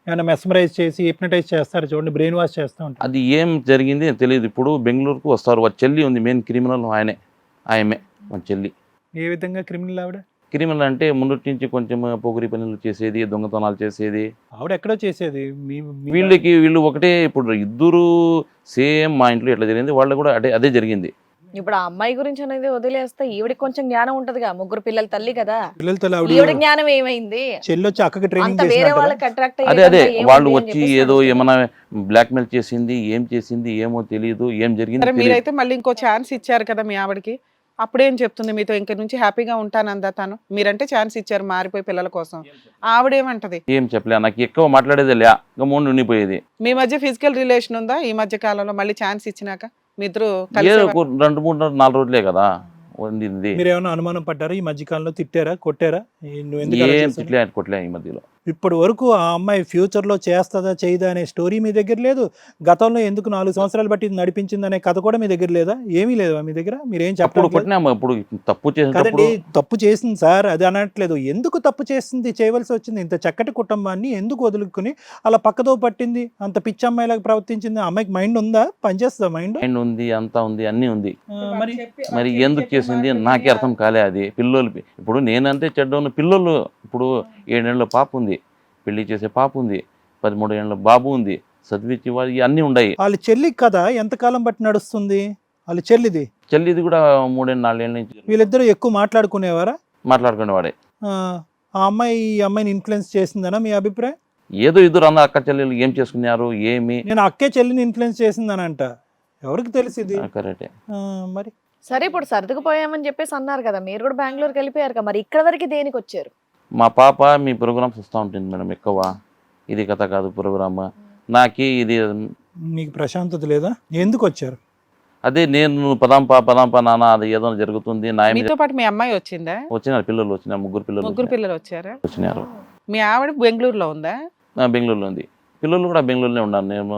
ఏమైనా మెస్మరైజ్ చేసి హిప్నటైజ్ చేస్తారు చూడండి, బ్రెయిన్ వాష్ చేస్తూ ఉంటారు. అది ఏం జరిగింది తెలియదు. ఇప్పుడు బెంగళూరుకు వస్తారు, వాళ్ళ చెల్లి ఉంది, మెయిన్ క్రిమినల్ ఆయమే వాళ్ళ చెల్లి. ఏ విధంగా క్రిమినల్ ఆవిడ? క్రిమినల్ అంటే ముందు నుంచి కొంచెం పొగిరి పనులు చేసేది, దొంగతనాలు చేసేది. ఆవిడ ఎక్కడో చేసేది. వీళ్ళు ఒకటే. ఇప్పుడు ఇద్దరు సేమ్ మా ఇంట్లో ఎట్లా జరిగింది వాళ్ళు కూడా అదే జరిగింది. ఇప్పుడు ఆ అమ్మాయి గురించి అనేది వదిలేస్తే ఈవిడికి కొంచెం జ్ఞానం ఉంటదిగా, 3 పిల్లల తల్లి కదా, పిల్లలతో ఈవిడ జ్ఞానం ఏమైంది? చెల్లొచ్చి అక్కకి అంత ట్రైనింగ్ వేరే వాళ్ళకి అట్రాక్ట్ అదే వాళ్ళు వచ్చి ఏదో ఏమైనా బ్లాక్మెయిల్ చేసింది, ఏం చేసింది ఏమో తెలియదు, ఏం జరిగింది. మీరైతే మళ్ళీ ఇంకో ఛాన్స్ ఇచ్చారు కదా మీ ఆవిడకి, అప్పుడేం చెప్తుంది మీతో? ఇంక నుంచి హ్యాపీగా ఉంటానందా తను? మీరంటే ఛాన్స్ ఇచ్చారు మారిపోయి పిల్లల కోసం, ఆవిడేమంటది? ఏం చెప్పలే, నాకు ఎక్కువ మాట్లాడేది లే, గమ్మున ఉండిపోయేది. మీ మధ్య ఫిజికల్ రిలేషన్ ఉందా ఈ మధ్య కాలంలో? మళ్ళీ ఛాన్స్ ఇచ్చినాక మీ ఇద్దరు 2-3-4 రోజులే కదా ఉంది. మీరు ఏమైనా అనుమానం పడ్డారా ఈ మధ్యకాలంలో? తిట్టారా, కొట్టారా? ఏం తిట్లే కొట్టలే ఈ మధ్యలో. ఇప్పటి వరకు ఆ అమ్మాయి ఫ్యూచర్లో చేస్తుందా చేయదా అనే స్టోరీ మీ దగ్గర లేదు. గతంలో ఎందుకు 4 సంవత్సరాలు బట్టి ఇది నడిపించింది అనే కథ కూడా మీ దగ్గర లేదా? ఏమీ లేదా మీ దగ్గర? మీరేం అప్పుడు చెప్పలేదు పట్టినాము. ఇప్పుడు తప్పు కదండి. చేసినప్పుడు తప్పు చేసింది సార్, అది అనట్లేదు. ఎందుకు తప్పు చేసింది, చేయవలసి వచ్చింది? ఇంత చక్కటి కుటుంబాన్ని ఎందుకు వదులుకుని అలా పక్కదో పట్టింది, అంత పిచ్చి అమ్మాయిలాగా ప్రవర్తించింది? ఆ అమ్మాయికి మైండ్ ఉందా, పనిచేస్తుందా మైండ్? మైండ్ ఉంది, అంతా ఉంది, అన్నీ ఉంది. మరి మరి ఎందుకు చేసింది నాకే అర్థం కాలే. అది పిల్లోలు ఇప్పుడు నేనంతే చెడ్డోను, పిల్లోళ్ళు ఇప్పుడు 7 ఏళ్ళ పాప ఉంది, పెళ్లి చేసే పాప ఉంది, 13 ఏళ్ళ బాబు ఉంది, చదివించి వాళ్ళు అన్నీ ఉన్నాయి. వాళ్ళ చెల్లికి కదా ఎంతకాలం బట్టి నడుస్తుంది? వాళ్ళ చెల్లిది, చెల్లిది కూడా 3 ఏళ్ళు 4 ఏళ్ళ నుంచి వీళ్ళిద్దరూ ఎక్కువ మాట్లాడుకునేవారా? మాట్లాడుకునేవాడే. ఆ అమ్మాయి ఈ అమ్మాయిని ఇన్ఫ్లుయెన్స్ చేసిందనా మీ అభిప్రాయం? ఏదో ఇద్దరు అన్న అక్క చెల్లెలు ఏం చేసుకున్నారు ఏమి. నేను అక్కే చెల్లిని ఇన్ఫ్లుయెన్స్ చేసిందనంట, ఎవరికి తెలిసింది? కరెక్టే. మరి సరే ఇప్పుడు సర్దుకుపోయామని చెప్పేసి అన్నారు కదా, మీరు కూడా బెంగళూరుకి వెళ్ళిపోయారు కదా, మరి ఇక్కడ వరకు దేనికి వచ్చారు? మా పాప మీ ప్రోగ్రామ్స్ వస్తూ ఉంటుంది మేడం ఎక్కువ. ఇది కథ కాదు ప్రోగ్రామ్, నాకి ఇది మీకు ప్రశాంతత లేదా? ఎందుకు వచ్చారు? అదే నేను పదాంపా నాన్న, అది ఏదో జరుగుతుంది నా మీతో పాటు మీ అమ్మాయి వచ్చిందా? వచ్చినారు పిల్లలు, వచ్చినారు 3 పిల్లలు ముగ్గురు పిల్లలు వచ్చారా? వచ్చినారు. మీ ఆవిడ బెంగళూరులో ఉందా? బెంగళూరులో ఉంది. పిల్లలు కూడా బెంగళూరులో ఉన్నాను. నేను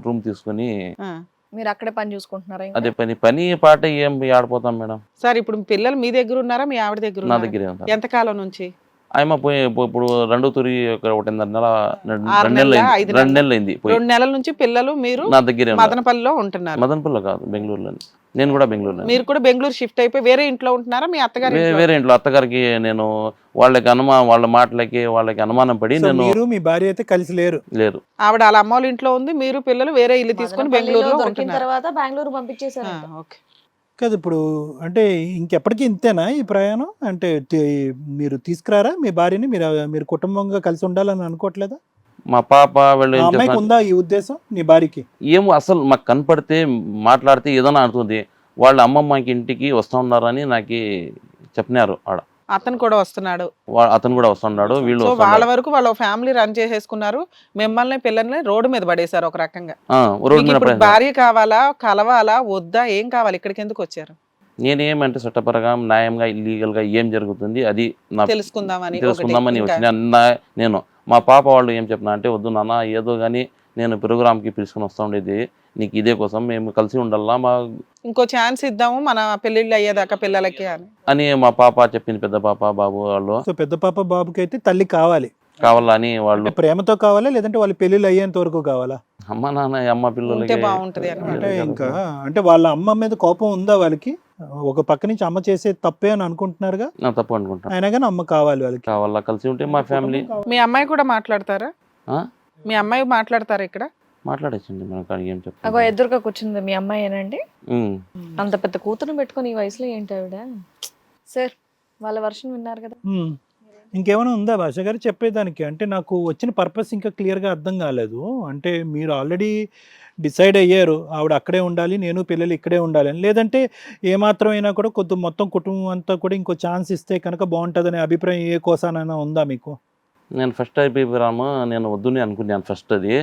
రూమ్ తీసుకుని ఆ. మీరు అక్కడే పని చూసుకుంటున్నారా ఇంకా? అదే పని పాట ఏం ఆడిపోతాం మేడం. సార్ ఇప్పుడు మీ పిల్లలు మీ దగ్గర ఉన్నారా, మీ ఆవిడ దగ్గర నా ఉన్నారా? దగ్గరే ఉంటారు. ఎంతకాలం నుంచి? ఆయమ పోయి ఇప్పుడు 2 తూరి 1.5 నెల 6 2 నెలలా, నెలలు 5 అయింది, 2 నెలలు అయింది పోయి. 2 నెలల నుంచి పిల్లలు మీరు నా దగ్గరే ఉన్నారు. మదనపల్లిలో ఉంటున్నారు. మదనపల్లిలో కాదు, బెంగళూరులో. నేను కూడా బెంగళూరులో. మీరు కూడా బెంగళూరు షిఫ్ట్ అయిపోయి వేరే ఇంట్లో ఉంటున్నారా? మీ అత్తగారి ఇంట్లో? వేరే ఇంట్లో అత్తగారికి నేను వాళ్ళకి వాళ్ళ మాటలకి వాళ్ళకి అనుమానం పడి సో నేను మీరు మీ భార్య అయితే కలిసి లేరు? లేరు. ఆవిడ వాళ్ళ అమ్మ వాళ్ళ ఇంట్లో ఉంది, మీరు పిల్లలు వేరే ఇల్లు తీసుకొని మదనపల్లిలో బెంగళూరులో దొరికిన ఉంటున్నారు. తర్వాత బెంగళూరు పంపించేశారు. ఓకే. కదా ఇప్పుడు అంటే ఇంకెప్పటికీ ఇంతేనా ఈ ప్రయాణం? అంటే మీరు తీసుకురారా మీ భార్యని? మీరు కుటుంబంగా కలిసి ఉండాలని అనుకోవట్లేదా? మా పాప వాళ్ళు ఆ ఏం అమ్మాయికి చేస్తున్నారు ఉందా ఈ ఉద్దేశం నీ భార్యకి? ఏమో అసలు మాకు కనపడితే మాట్లాడితే ఏదైనా అంటుంది. వాళ్ళ అమ్మమ్మకి ఇంటికి వస్తూ ఉన్నారని నాకు చెప్పినారు. ఆడ అతను కూడా వస్తున్నాడు. అతను కూడా వస్తున్నాడు, వీళ్ళు సో వాళ్ళ వస్తున్నారు. వరకు వాళ్ళ ఫ్యామిలీ రన్ చేసేసుకున్నారు, మిమ్మల్ని పిల్లల్ని రోడ్డు మీద పడేశారు ఒక రకంగా. రోడ్ మీకు మీద ఇప్పుడు పడేసారు. భార్య కావాలా, కలవాలా, వద్దా, ఏం కావాలి? ఇక్కడికి ఎందుకు వచ్చారు? నేనేమంటే చట్టపరంగా న్యాయంగా ఇల్లీగల్ గా ఏం జరుగుతుంది అది నా తెలుసుకుందామని తెలుసుకుందామని ఒకటి. ఇంకా వచ్చిన నేను మా పాప వాళ్ళు ఏం చెప్పినా అంటే, వద్దు నాన్న ఏదో కానీ నేను ప్రోగ్రామ్కి పిలుచుకొని వస్తూ ఉండేది నీకు ఇదే కోసం, మేము కలిసి ఉండాలా మా ఇంకో ఛాన్స్ ఇద్దాము మన పెళ్ళిళ్ళు అయ్యేదాకా పిల్లలకి అని మా పాప చెప్పింది. పెద్ద పాప బాబు వాళ్ళు సో పెద్ద పాప బాబుకి అయితే తల్లి కావాలి, కావాలని వాళ్ళు అంటే ప్రేమతో కావాలా లేదంటే వాళ్ళ పెళ్ళిళ్ళు అయ్యేంత వరకు కావాలా? అమ్మ నాన్న అమ్మ ఉంటే పిల్లలకి బాగుంటది అన్నమాట. అంటే ఇంకా అంటే వాళ్ళ అమ్మ మీద కోపం ఉందా వాళ్ళకి? ఒక పక్క నుంచి అమ్మ చేసే తప్పే అని అనుకుంటున్నారుగా, నా తప్పు అనుకుంటాను. అయినా కానీ అమ్మ కావాలి వాళ్ళకి. కావాలా కలిసి ఉంటే మా ఫ్యామిలీ. మీ అమ్మాయి కూడా మాట్లాడతారా? ఆ? మీ అమ్మాయి మాట్లాడతారా ఇక్కడ? మాట్లాడచ్చండి మనం కానీ ఏం అగో చెప్తాను. ఎదురుగా కూర్చుంది మీ అమ్మాయి ఏనండి? అంత పెద్ద కూతురు పెట్టుకొని ఈ వయసులో ఏంటి ఆవిడ? సార్ వాళ్ళ వర్షన్ విన్నారు కదా. ఇంకేమైనా ఉందా భాష గారు చెప్పేదానికి? అంటే నాకు వచ్చిన పర్పస్ ఇంకా క్లియర్గా అర్థం కాలేదు. అంటే మీరు ఆల్రెడీ డిసైడ్ అయ్యారు ఆవిడ అక్కడే ఉండాలి, నేను పిల్లలు ఇక్కడే ఉండాలి అని, లేదంటే ఏమాత్రం అయినా కూడా మొత్తం కుటుంబం అంతా కూడా ఇంకో ఛాన్స్ ఇస్తే కనుక బాగుంటుందనే అభిప్రాయం ఏ కోసానైనా ఉందా మీకు? నేను ఫస్ట్ అయిపోయాము, నేను వద్దుని అనుకున్నాను ఫస్ట్. అది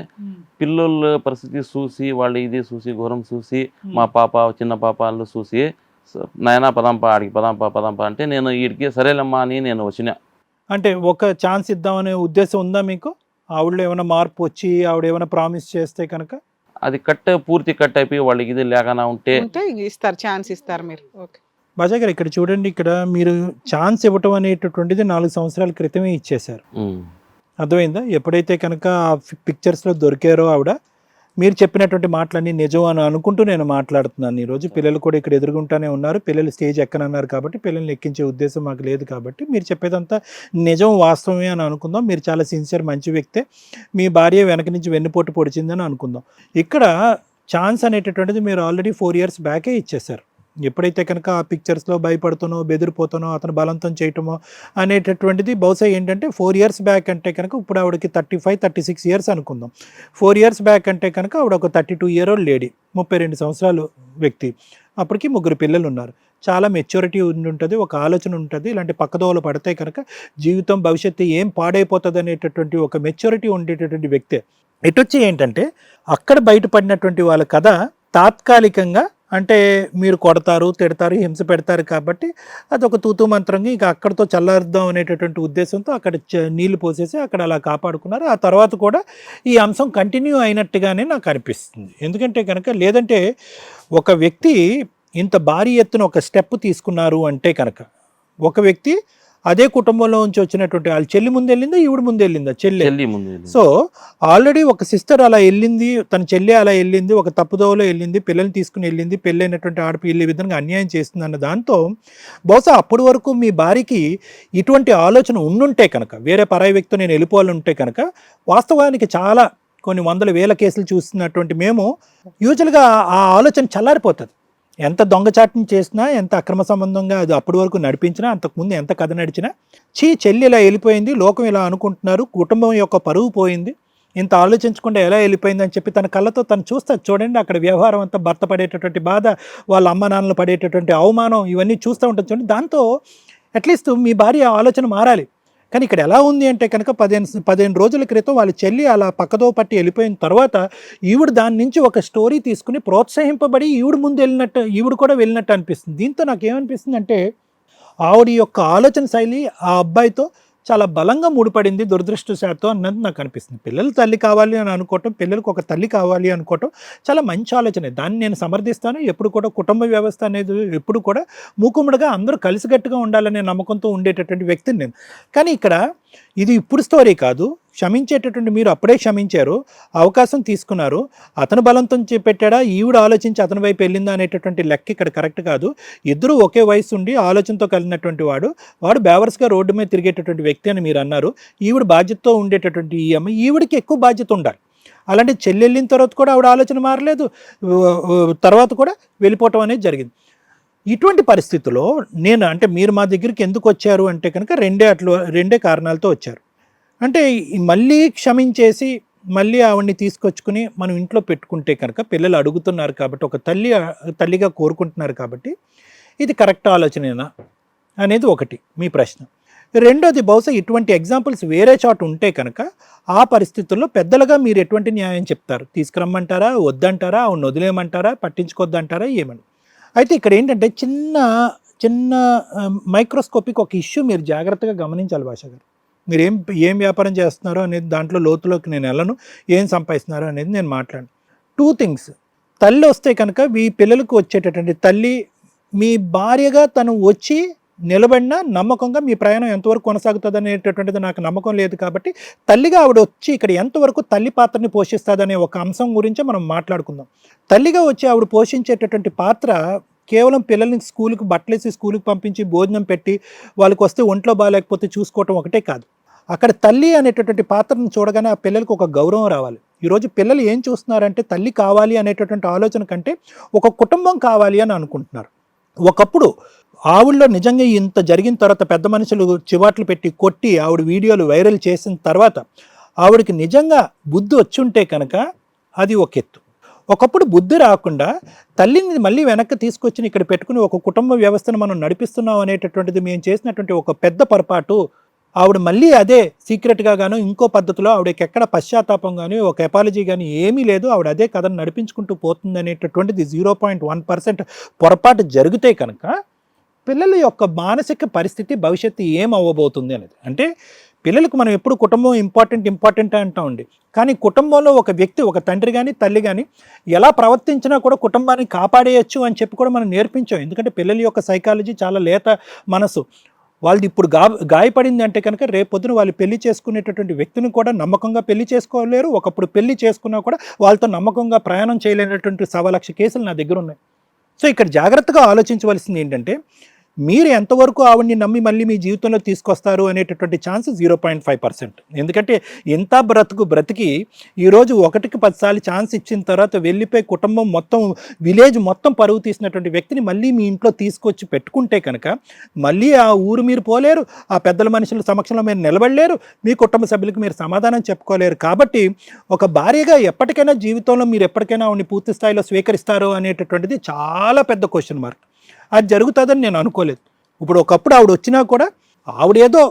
పిల్లల పరిస్థితి చూసి వాళ్ళు ఇది చూసి ఘోరం చూసి మా పాప చిన్న పాప వాళ్ళు చూసి నాయన పదాంపా ఆడికి పదాంపా అంటే నేను వీడికి సరేలమ్మా అని నేను వచ్చిన. అంటే ఒక ఛాన్స్ ఇద్దామనే ఉద్దేశం ఉందా మీకు? ఆవిడలో ఏమైనా మార్పు వచ్చి ఆవిడ ఏమైనా ప్రామిస్ చేస్తే కనుక? అది పూర్తి కట్ అయిపోయి వాళ్ళకి ఇది లేకనా ఉంటే ఇస్తారు, ఛాన్స్ ఇస్తారు మీరు. ఓకే భాష గారు ఇక్కడ చూడండి, ఇక్కడ మీరు ఛాన్స్ ఇవ్వటం అనేటటువంటిది 4 సంవత్సరాల క్రితమే ఇచ్చేశారు. అర్థమైందా? ఎప్పుడైతే కనుక ఆ పిక్చర్స్లో దొరికారో ఆవిడ, మీరు చెప్పినటువంటి మాటలన్నీ నిజం అని అనుకుంటూ నేను మాట్లాడుతున్నాను ఈరోజు. పిల్లలు కూడా ఇక్కడ ఎదుర్కొంటూనే ఉన్నారు, పిల్లలు స్టేజ్ ఎక్కనన్నారు కాబట్టి పిల్లల్ని ఎక్కించే ఉద్దేశం మాకు లేదు కాబట్టి మీరు చెప్పేదంతా నిజం వాస్తవమే అని అనుకుందాం. మీరు చాలా సిన్సియర్ మంచి వ్యక్తే, మీ భార్య వెనక నుంచి వెన్నుపోటు పొడిచిందని అనుకుందాం. ఇక్కడ ఛాన్స్ అనేటటువంటిది మీరు ఆల్రెడీ 4 years బ్యాకే ఇచ్చేశారు. ఎప్పుడైతే కనుక ఆ పిక్చర్స్లో భయపడుతానో బెదిరిపోతానో అతను బలవంతం చేయటమో అనేటటువంటిది బహుశా ఏంటంటే 4 years బ్యాక్ అంటే కనుక ఇప్పుడు ఆవిడకి 35-36 years అనుకుందాం. 4 years బ్యాక్ అంటే కనుక ఆవిడ ఒక 32-year-old లేడీ, 32 సంవత్సరాలు వ్యక్తి, అప్పటికి 3 పిల్లలు ఉన్నారు. చాలా మెచ్యూరిటీ ఉంటుంది, ఒక ఆలోచన ఉంటుంది. ఇలాంటి పక్కదోవలు పడితే కనుక జీవితం భవిష్యత్తు ఏం పాడైపోతుంది అనేటటువంటి ఒక మెచ్యూరిటీ ఉండేటటువంటి వ్యక్తే. ఇటొచ్చి ఏంటంటే అక్కడ బయటపడినటువంటి వాళ్ళ కథ తాత్కాలికంగా అంటే మీరు కొడతారు, తిడతారు, హింస పెడతారు కాబట్టి అదొక తూతూ మంత్రంగా ఇక అక్కడితో చల్లారుద్దాం అనేటటువంటి ఉద్దేశంతో అక్కడ నీళ్లు పోసేసి అక్కడ అలా కాపాడుకున్నారు. ఆ తర్వాత కూడా ఈ అంశం కంటిన్యూ అయినట్టుగానే నాకు అనిపిస్తుంది. ఎందుకంటే కనుక లేదంటే ఒక వ్యక్తి ఇంత భారీ ఎత్తున ఒక స్టెప్ తీసుకున్నారు అంటే కనుక ఒక వ్యక్తి అదే కుటుంబంలో నుంచి వచ్చినటువంటి వాళ్ళ చెల్లి ముందు వెళ్ళిందా, ఈవిడ ముందు వెళ్ళిందా? చెల్లి ముందు సో ఆల్రెడీ ఒక సిస్టర్ అలా వెళ్ళింది, తన చెల్లి అలా వెళ్ళింది, ఒక తప్పుదోవలో వెళ్ళింది, పిల్లల్ని తీసుకుని వెళ్ళింది, పెళ్ళైనటువంటి ఆడపిల్ల ఈ విధంగా అన్యాయం చేస్తుంది అన్న దాంతో బహుశా అప్పటి వరకు మీ భార్యకి ఇటువంటి ఆలోచన ఉండుంటే కనుక, వేరే పరాయి వ్యక్తితో నేను వెళ్ళిపోవాలంటే కనుక, వాస్తవానికి చాలా కొన్ని వందల వేల కేసులు చూస్తున్నటువంటి మేము యూజువల్గా ఆ ఆలోచన చల్లారిపోతుంది. ఎంత దొంగచాటుని చేసినా, ఎంత అక్రమ సంబంధంగా అది అప్పటి వరకు నడిపించినా, అంతకుముందు ఎంత కథ నడిచినా, చెల్లి ఇలా వెళ్ళిపోయింది, లోకం ఇలా అనుకుంటున్నారు, కుటుంబం యొక్క పరువు పోయింది, ఇంత ఆలోచించకుండా ఎలా వెళ్ళిపోయింది అని చెప్పి తన కళ్ళతో తను చూస్తుంది. చూడండి అక్కడ వ్యవహారం అంతా, భర్త పడేటటువంటి బాధ, వాళ్ళ అమ్మ నాన్నలు పడేటటువంటి అవమానం, ఇవన్నీ చూస్తూ ఉంటుంది. చూడండి దాంతో అట్లీస్ట్ మీ భార్య ఆలోచన మారాలి. కానీ ఇక్కడ ఎలా ఉంది అంటే కనుక 15 రోజుల క్రితం వాళ్ళ చెల్లి అలా పక్కదో పట్టి వెళ్ళిపోయిన తర్వాత ఈవిడ దాని నుంచి ఒక స్టోరీ తీసుకుని ప్రోత్సహింపబడి ఈవిడ ముందు వెళ్ళినట్టు, ఈవిడ కూడా వెళ్ళినట్టు అనిపిస్తుంది. దీంతో నాకు ఏమనిపిస్తుంది అంటే ఆవిడ యొక్క ఆలోచన శైలి ఆ అబ్బాయితో చాలా బలంగా ముడిపడింది దురదృష్టవశాత్తు అన్నది నాకు అనిపిస్తుంది. పిల్లలు తల్లి కావాలి అని అనుకోవటం, పిల్లలకు ఒక తల్లి కావాలి అనుకోవటం చాలా మంచి ఆలోచనే. దాన్ని నేను సమర్థిస్తాను. ఎప్పుడు కూడా కుటుంబ వ్యవస్థ అనేది ఎప్పుడు కూడా మూకుమ్మడిగా అందరూ కలిసికట్టుగా ఉండాలనే నమ్మకంతో ఉండేటటువంటి వ్యక్తిని నేను. కానీ ఇక్కడ ఇది ఇప్పుడు స్టోరీ కాదు. క్షమించేటటువంటి మీరు అప్పుడే క్షమించారు, అవకాశం తీసుకున్నారు. అతను బలంతో పెట్టాడా, ఈవిడ ఆలోచించి అతని వైపు వెళ్ళిందా అనేటటువంటి లెక్క ఇక్కడ కరెక్ట్ కాదు. ఇద్దరూ ఒకే వయసు ఉండి ఆలోచనతో కలిగినటువంటి వాడు బేవర్స్గా రోడ్డు మీద తిరిగేటటువంటి వ్యక్తి అని మీరు అన్నారు. ఈవిడ బాధ్యతతో ఉండేటటువంటి ఈ అమ్మాయి, ఈవిడికి ఎక్కువ బాధ్యత ఉండాలి. అలాంటి చెల్లి వెళ్ళిన తర్వాత కూడా ఆవిడ ఆలోచన మారలేదు, తర్వాత కూడా వెళ్ళిపోవటం అనేది జరిగింది. ఇటువంటి పరిస్థితుల్లో నేను అంటే మీరు మా దగ్గరికి ఎందుకు వచ్చారు అంటే కనుక రెండే కారణాలతో వచ్చారు. అంటే మళ్ళీ క్షమించేసి మళ్ళీ ఆవిడ్ని తీసుకొచ్చుకుని మనం ఇంట్లో పెట్టుకుంటే కనుక పిల్లలు అడుగుతున్నారు కాబట్టి, ఒక తల్లిగా కోరుకుంటున్నారు కాబట్టి ఇది కరెక్ట్ ఆలోచనేనా అనేది ఒకటి మీ ప్రశ్న. రెండోది, బహుశా ఇటువంటి ఎగ్జాంపుల్స్ వేరే చోట ఉంటే కనుక ఆ పరిస్థితుల్లో పెద్దలుగా మీరు ఎటువంటి న్యాయం చెప్తారు? తీసుకురమ్మంటారా, వద్దంటారా, ఆవిడని వదిలేయమంటారా, పట్టించుకోద్దంటారా, ఏమని? అయితే ఇక్కడ ఏంటంటే చిన్న మైక్రోస్కోపిక్ ఒక ఇష్యూ మీరు జాగ్రత్తగా గమనించాలి భాష గారు. మీరు ఏం వ్యాపారం చేస్తున్నారో అనేది దాంట్లో లోతులోకి నేను వెళ్ళను, ఏం సంపాదిస్తున్నారో అనేది నేను మాట్లాడను. 2 things. తల్లి వస్తే కనుక మీ పిల్లలకు వచ్చేటటువంటి తల్లి, మీ భార్యగా తను వచ్చి నిలబడిన నమ్మకంగా మీ ప్రయాణం ఎంతవరకు కొనసాగుతుంది అనేటటువంటిది నాకు నమ్మకం లేదు. కాబట్టి తల్లిగా ఆవిడ వచ్చి ఇక్కడ ఎంతవరకు తల్లి పాత్రని పోషిస్తుందనే ఒక అంశం గురించి మనం మాట్లాడుకుందాం. తల్లిగా వచ్చి ఆవిడ పోషించేటటువంటి పాత్ర కేవలం పిల్లల్ని స్కూల్కి బట్టలేసి స్కూల్కి పంపించి భోజనం పెట్టి వాళ్ళకి వస్తే ఒంట్లో బాగాలేకపోతే చూసుకోవటం ఒకటే కాదు. అక్కడ తల్లి అనేటటువంటి పాత్రను చూడగానే ఆ పిల్లలకు ఒక గౌరవం రావాలి. ఈరోజు పిల్లలు ఏం చూస్తున్నారంటే తల్లి కావాలి అనేటటువంటి ఆలోచన కంటే ఒక కుటుంబం కావాలి అని అనుకుంటున్నారు. ఒకప్పుడు ఆవిడలో నిజంగా ఇంత జరిగిన తర్వాత పెద్ద మనుషులు చివాట్లు పెట్టి కొట్టి ఆవిడ వీడియోలు వైరల్ చేసిన తర్వాత ఆవిడకి నిజంగా బుద్ధి వచ్చుంటే కనుక అది ఒక ఎత్తు. ఒకప్పుడు బుద్ధి రాకుండా తల్లిని మళ్ళీ వెనక్కి తీసుకొచ్చి ఇక్కడ పెట్టుకుని ఒక కుటుంబ వ్యవస్థను మనం నడిపిస్తున్నాం అనేటటువంటిది మేము చేసినటువంటి ఒక పెద్ద పొరపాటు. ఆవిడ మళ్ళీ అదే సీక్రెట్గా గాను ఇంకో పద్ధతిలో ఆవిడకి ఎక్కడ పశ్చాత్తాపం కానీ ఒక ఎపాలజీ కానీ ఏమీ లేదు, ఆవిడ అదే కథను నడిపించుకుంటూ పోతుంది అనేటటువంటిది 0.1% పొరపాటు జరిగితే కనుక పిల్లల యొక్క మానసిక పరిస్థితి భవిష్యత్తు ఏం అవ్వబోతుంది అనేది. అంటే పిల్లలకు మనం ఎప్పుడు కుటుంబం ఇంపార్టెంట్ అంటామండి. కానీ కుటుంబంలో ఒక వ్యక్తి, ఒక తండ్రి కానీ తల్లి కానీ ఎలా ప్రవర్తించినా కూడా కుటుంబాన్ని కాపాడేయచ్చు అని చెప్పి కూడా మనం నేర్పించాం. ఎందుకంటే పిల్లల యొక్క సైకాలజీ చాలా లేత మనసు. వాళ్ళది ఇప్పుడు గాయపడింది అంటే కనుక రేపొద్దున వాళ్ళు పెళ్లి చేసుకునేటటువంటి వ్యక్తిని కూడా నమ్మకంగా పెళ్లి చేసుకోలేరు. ఒకప్పుడు పెళ్లి చేసుకున్నా కూడా వాళ్ళతో నమ్మకంగా ప్రయాణం చేయలేనటువంటి 1,00,000 కేసులు నా దగ్గర ఉన్నాయి. సో ఇక్కడ జాగ్రత్తగా ఆలోచించవలసింది ఏంటంటే మీరు ఎంతవరకు ఆవిడ్ని నమ్మి మళ్ళీ మీ జీవితంలో తీసుకొస్తారు అనేటటువంటి ఛాన్స్ 0.5%. ఎందుకంటే ఎంత బ్రతికి ఈరోజు 1కి 10 సార్లు ఛాన్స్ ఇచ్చిన తర్వాత వెళ్ళిపోయి కుటుంబం మొత్తం, విలేజ్ మొత్తం పరువు తీసినటువంటి వ్యక్తిని మళ్ళీ మీ ఇంట్లో తీసుకొచ్చి పెట్టుకుంటే కనుక మళ్ళీ ఆ ఊరు మీరు పోలేరు, ఆ పెద్దల మనుషుల సమక్షంలో మీరు నిలబడలేరు, మీ కుటుంబ సభ్యులకు మీరు సమాధానం చెప్పుకోలేరు. కాబట్టి ఒక భార్యగా ఎప్పటికైనా జీవితంలో మీరు ఎప్పటికైనా ఆవిడని పూర్తి స్థాయిలో స్వీకరిస్తారు అనేటటువంటిది చాలా పెద్ద క్వశ్చన్ మార్క్. అది జరుగుతుందని నేను అనుకోలేదు. ఇప్పుడు ఒకప్పుడు ఆవిడ వచ్చినా కూడా ఆవిడేదో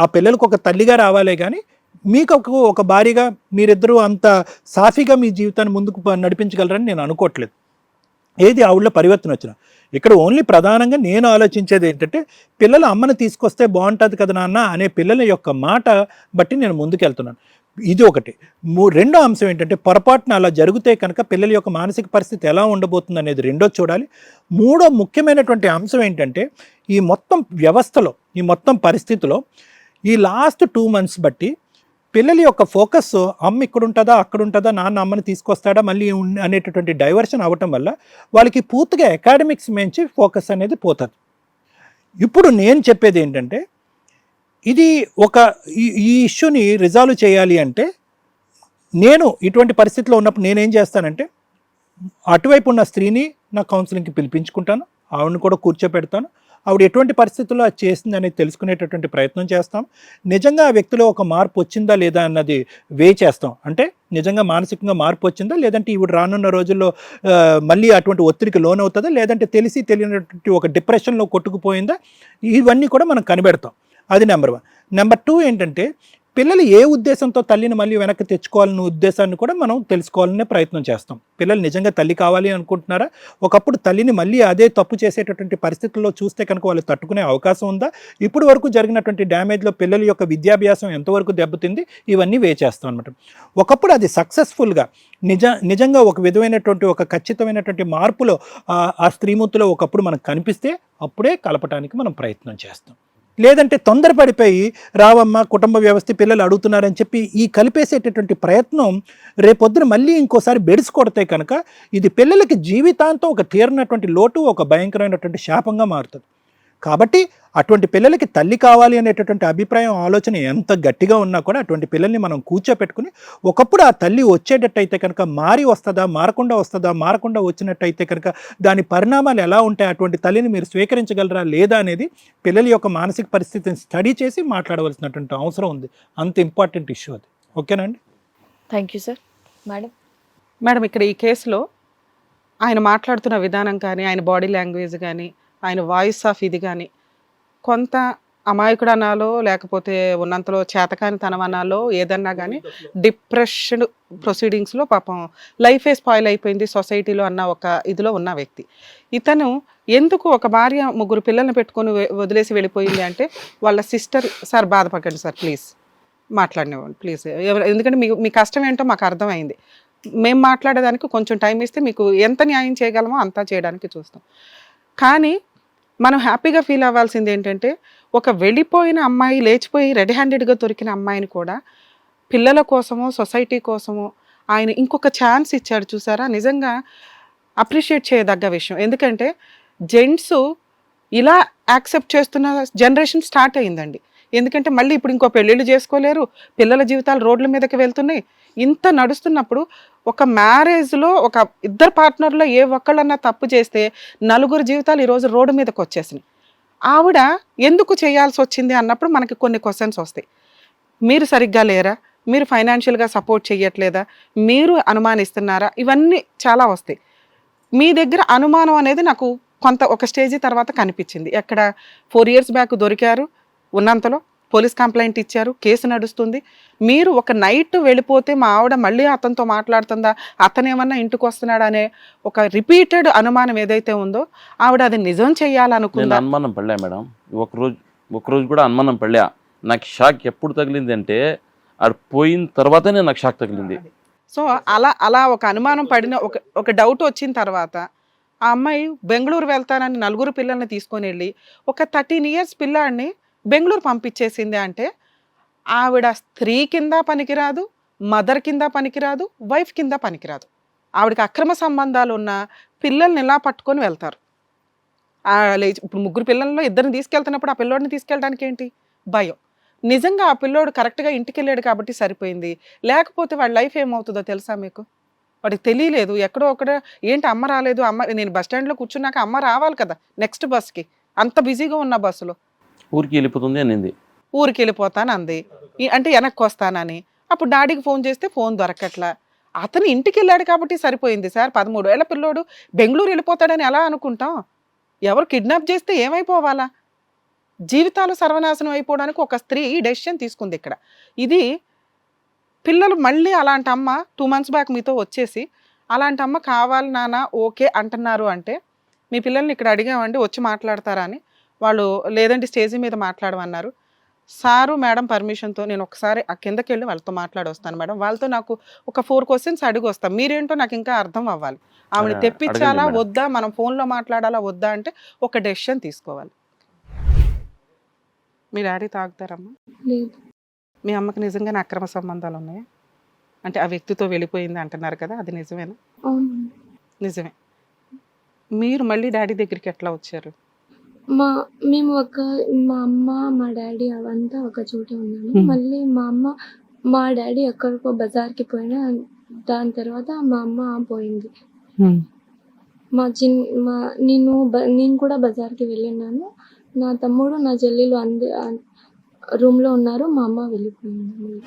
ఆ పిల్లలకు ఒక తల్లిగా రావాలే కానీ మీకు ఒక భార్యగా మీరిద్దరూ అంత సాఫీగా మీ జీవితాన్ని ముందుకు నడిపించగలరని నేను అనుకోవట్లేదు. ఏది ఆవిడలో పరివర్తన వచ్చిన. ఇక్కడ ఓన్లీ ప్రధానంగా నేను ఆలోచించేది ఏంటంటే పిల్లలు అమ్మని తీసుకొస్తే బాగుంటుంది కదా నాన్న అనే పిల్లల యొక్క మాట బట్టి నేను ముందుకెళ్తున్నాను. ఇది ఒకటి. రెండో అంశం ఏంటంటే పొరపాటున అలా జరిగితే కనుక పిల్లల యొక్క మానసిక పరిస్థితి ఎలా ఉండబోతుంది అనేది రెండో చూడాలి. మూడో ముఖ్యమైనటువంటి అంశం ఏంటంటే ఈ మొత్తం వ్యవస్థలో, ఈ మొత్తం పరిస్థితిలో ఈ లాస్ట్ 2 months బట్టి పిల్లల యొక్క ఫోకస్ అమ్మ ఇక్కడ ఉంటుందా, అక్కడ ఉంటుందా, నాన్న అమ్మని తీసుకొస్తాడా మళ్ళీ అనేటటువంటి డైవర్షన్ అవ్వటం వల్ల వాళ్ళకి పూర్తిగా అకాడమిక్స్ మించి ఫోకస్ అనేది పోతుంది. ఇప్పుడు నేను చెప్పేది ఏంటంటే ఇది ఈ ఇష్యూని రిజాల్వ్ చేయాలి అంటే నేను ఇటువంటి పరిస్థితిలో ఉన్నప్పుడు నేనేం చేస్తానంటే అటువైపు ఉన్న స్త్రీని నా కౌన్సిలింగ్కి పిలిపించుకుంటాను, ఆవిడని కూడా కూర్చోపెడతాను, ఆవిడ ఎటువంటి పరిస్థితుల్లో అది చేసింది అనేది తెలుసుకునేటటువంటి ప్రయత్నం చేస్తాం. నిజంగా ఆ వ్యక్తిలో ఒక మార్పు వచ్చిందా లేదా అన్నది చేస్తాం. అంటే నిజంగా మానసికంగా మార్పు వచ్చిందా, లేదంటే ఈవిడ రానున్న రోజుల్లో మళ్ళీ అటువంటి ఒత్తిడికి లోనవుతుందా, లేదంటే తెలియనటువంటి ఒక డిప్రెషన్లో కొట్టుకుపోయిందా, ఇవన్నీ కూడా మనం కనిపెడతాం. అది నెంబర్ 1. నెంబర్ 2 ఏంటంటే పిల్లలు ఏ ఉద్దేశంతో తల్లిని మళ్ళీ వెనక్కి తెచ్చుకోవాలన్న ఉద్దేశాన్ని కూడా మనం తెలుసుకోవాలనే ప్రయత్నం చేస్తాం. పిల్లలు నిజంగా తల్లి కావాలి అనుకుంటున్నారా, ఒకప్పుడు తల్లిని మళ్ళీ అదే తప్పు చేసేటటువంటి పరిస్థితుల్లో చూస్తే కనుక వాళ్ళు తట్టుకునే అవకాశం ఉందా, ఇప్పుడు వరకు జరిగినటువంటి డ్యామేజ్లో పిల్లల యొక్క విద్యాభ్యాసం ఎంతవరకు దెబ్బతింది, ఇవన్నీ చేస్తాం అనమాట. ఒకప్పుడు అది సక్సెస్ఫుల్గా నిజంగా ఒక విధమైనటువంటి ఒక ఖచ్చితమైనటువంటి మార్పులో ఆ స్త్రీమూర్తిలో ఒకప్పుడు మనకు కనిపిస్తే అప్పుడే కలపటానికి మనం ప్రయత్నం చేస్తాం. లేదంటే తొందరపడిపోయి రావమ్మ కుటుంబ వ్యవస్థ పిల్లలు అడుగుతున్నారని చెప్పి ఈ కలిపేసేటటువంటి ప్రయత్నం రేపొద్దున మళ్ళీ ఇంకోసారి బెడిసి కొడితే కనుక ఇది పిల్లలకి జీవితాంతం ఒక తీరనటువంటి లోటు, ఒక భయంకరమైనటువంటి శాపంగా మారుతుంది. కాబట్టి అటువంటి పిల్లలకి తల్లి కావాలి అనేటటువంటి అభిప్రాయం, ఆలోచన ఎంత గట్టిగా ఉన్నా కూడా అటువంటి పిల్లల్ని మనం కూర్చోపెట్టుకుని ఒకప్పుడు ఆ తల్లి వచ్చేటట్టయితే కనుక మారి వస్తుందా, మారకుండా వచ్చినట్టయితే కనుక దాని పరిణామాలు ఎలా ఉంటాయి, అటువంటి తల్లిని మీరు స్వీకరించగలరా లేదా అనేది పిల్లల యొక్క మానసిక పరిస్థితిని స్టడీ చేసి మాట్లాడవలసినటువంటి అవసరం ఉంది. అంత ఇంపార్టెంట్ ఇష్యూ అది. ఓకేనండి? Thank you sir. మేడం ఇక్కడ ఈ కేసులో ఆయన మాట్లాడుతున్న విధానం కానీ, ఆయన బాడీ లాంగ్వేజ్ కానీ, ఆయన వాయిస్ ఆఫ్ ఇది కానీ కొంత అమాయకుడు అనాలో లేకపోతే ఉన్నంతలో చేతకానితనం అనాలో ఏదన్నా కానీ డిప్రెషన్ ప్రొసీడింగ్స్లో పాపం లైఫే స్పాయిల్ అయిపోయింది సొసైటీలో అన్న ఒక ఇదిలో ఉన్న వ్యక్తి. ఇతను ఎందుకు ఒక భార్య 3 పిల్లల్ని పెట్టుకొని వదిలేసి వెళ్ళిపోయింది అంటే వాళ్ళ సిస్టర్, సార్ బాధపడకండి సార్ ప్లీజ్ మాట్లాడినవ్వండి ప్లీజ్, ఎందుకంటే మీ కష్టం ఏంటో మాకు అర్థమైంది. మేము మాట్లాడేదానికి కొంచెం టైం ఇస్తే మీకు ఎంత న్యాయం చేయగలమో అంతా చేయడానికి చూస్తాం. కానీ మనం హ్యాపీగా ఫీల్ అవ్వాల్సింది ఏంటంటే ఒక వెళ్ళిపోయిన అమ్మాయి, లేచిపోయి రెడీ హ్యాండెడ్గా దొరికిన అమ్మాయిని కూడా పిల్లల కోసమో సొసైటీ కోసమో ఆయన ఇంకొక ఛాన్స్ ఇచ్చాడు చూసారా, నిజంగా అప్రిషియేట్ చేయదగ్గ విషయం. ఎందుకంటే జెంట్స్ ఇలా యాక్సెప్ట్ చేస్తున్న జనరేషన్ స్టార్ట్ అయిందండి. ఎందుకంటే మళ్ళీ ఇప్పుడు ఇంకో పెళ్ళిళ్ళు చేసుకోలేరు, పిల్లల జీవితాలు రోడ్ల మీదకి వెళ్తున్నాయి. ఇంత నడుస్తున్నప్పుడు ఒక మ్యారేజ్లో ఒక ఇద్దరు పార్ట్నర్లో ఏ ఒక్కళ్ళన్నా తప్పు చేస్తే 4 జీవితాలు ఈరోజు రోడ్డు మీదకి వచ్చేసినాయి. ఆవిడ ఎందుకు చేయాల్సి వచ్చింది అన్నప్పుడు మనకి కొన్ని క్వశ్చన్స్ వస్తాయి. మీరు సరిగ్గా లేరా, మీరు ఫైనాన్షియల్గా సపోర్ట్ చేయట్లేదా, మీరు అనుమానిస్తున్నారా, ఇవన్నీ చాలా వస్తాయి. మీ దగ్గర అనుమానం అనేది నాకు ఒక స్టేజ్ తర్వాత కనిపించింది. ఎక్కడ 4 years బ్యాక్ దొరికారు, ఉన్నంతలో పోలీస్ కంప్లైంట్ ఇచ్చారు, కేసు నడుస్తుంది. మీరు ఒక నైట్ వెళ్ళిపోతే మా ఆవిడ మళ్ళీ అతనితో మాట్లాడుతుందా, అతనేమన్నా ఇంటికి వస్తున్నాడా అనే ఒక రిపీటెడ్ అనుమానం ఏదైతే ఉందో ఆవిడ అది నిజం చేయాలనుకుందా? అనుమానం పడలే మేడం, ఒకరోజు కూడా అనుమానం పడలే. నాకు షాక్ ఎప్పుడు తగిలింది అంటే అది పోయిన తర్వాతనే నాకు షాక్ తగిలింది. సో అలా ఒక అనుమానం పడిన ఒక డౌట్ వచ్చిన తర్వాత ఆ అమ్మాయి బెంగళూరు వెళ్తానని 4 పిల్లల్ని తీసుకొని వెళ్ళి ఒక 13 years పిల్లాడిని బెంగళూరు పంపించేసింది అంటే ఆవిడ స్త్రీ కింద పనికిరాదు, మదర్ కింద పనికిరాదు, వైఫ్ కింద పనికిరాదు. ఆవిడకి అక్రమ సంబంధాలు ఉన్న పిల్లల్ని ఇలా పట్టుకొని వెళ్తారు. ఇప్పుడు 3 పిల్లల్లో 2 తీసుకెళ్తున్నప్పుడు ఆ పిల్లోడిని తీసుకెళ్ళడానికి ఏంటి భయం? నిజంగా ఆ పిల్లోడు కరెక్ట్గా ఇంటికి వెళ్ళాడు కాబట్టి సరిపోయింది, లేకపోతే వాడి లైఫ్ ఏమవుతుందో తెలుసా మీకు? వాడికి తెలియలేదు. ఎక్కడో ఏంటి అమ్మ రాలేదు, నేను బస్ స్టాండ్లో కూర్చున్నాక అమ్మ రావాలి కదా నెక్స్ట్ బస్కి, అంత బిజీగా ఉన్న బస్సులో. ఊరికి వెళ్ళిపోతుంది అనింది, ఊరికి వెళ్ళిపోతాను అంది, అంటే వెనక్కి వస్తానని. అప్పుడు డాడీకి ఫోన్ చేస్తే ఫోన్ దొరకట్లా. అతను ఇంటికి వెళ్ళాడు కాబట్టి సరిపోయింది సార్. 13 ఏళ్ల పిల్లోడు బెంగళూరు వెళ్ళిపోతాడని ఎలా అనుకుంటాం? ఎవరు కిడ్నాప్ చేస్తే ఏమైపోవాలా? జీవితాలు సర్వనాశనం అయిపోవడానికి ఒక స్త్రీ డెసిషన్ తీసుకుంది ఇక్కడ. ఇది పిల్లలు మళ్ళీ అలాంటి అమ్మ 2 months బ్యాక్ మీతో వచ్చేసి అలాంటి అమ్మ కావాలి నాన్న ఓకే అంటున్నారు అంటే మీ పిల్లల్ని ఇక్కడ అడిగామండి వచ్చి మాట్లాడతారా అని, వాళ్ళు లేదంటే స్టేజ్ మీద మాట్లాడమన్నారు. సారు మేడం పర్మిషన్తో నేను ఒకసారి ఆ కిందకి వెళ్ళి వాళ్ళతో మాట్లాడి వస్తాను మేడం, వాళ్ళతో నాకు ఒక 4 క్వశ్చన్స్ అడిగి వస్తాను, మీరేంటో నాకు ఇంకా అర్థం అవ్వాలి, ఆవిడ తెప్పించాలా అడగండి మేడం. వద్దా, మనం ఫోన్లో మాట్లాడాలా వద్దా అంటే ఒక డెసిషన్ తీసుకోవాలి. మీ డాడీ తాగుతారమ్మా? లేదు. మీ అమ్మకి నిజంగానే అక్రమ సంబంధాలు ఉన్నాయా? అంటే ఆ వ్యక్తితో వెళ్ళిపోయింది అంటున్నారు కదా, అది నిజమేనా? అవును. నిజమే. మీరు మళ్ళీ డాడీ దగ్గరికి ఎట్లా వచ్చారు? మేము మా అమ్మ మా డాడీ అవంతా ఒక చోట ఉన్నాము. మళ్ళీ మా డాడీ ఎక్కడికో బజార్కి పోయినా, దాని తర్వాత మా అమ్మ పోయింది. నేను కూడా బజార్కి వెళ్ళినాను. నా తమ్ముడు నా చెల్లెలు రూమ్లో ఉన్నారు. మా అమ్మ వెళ్ళిపోయింది మళ్ళీ.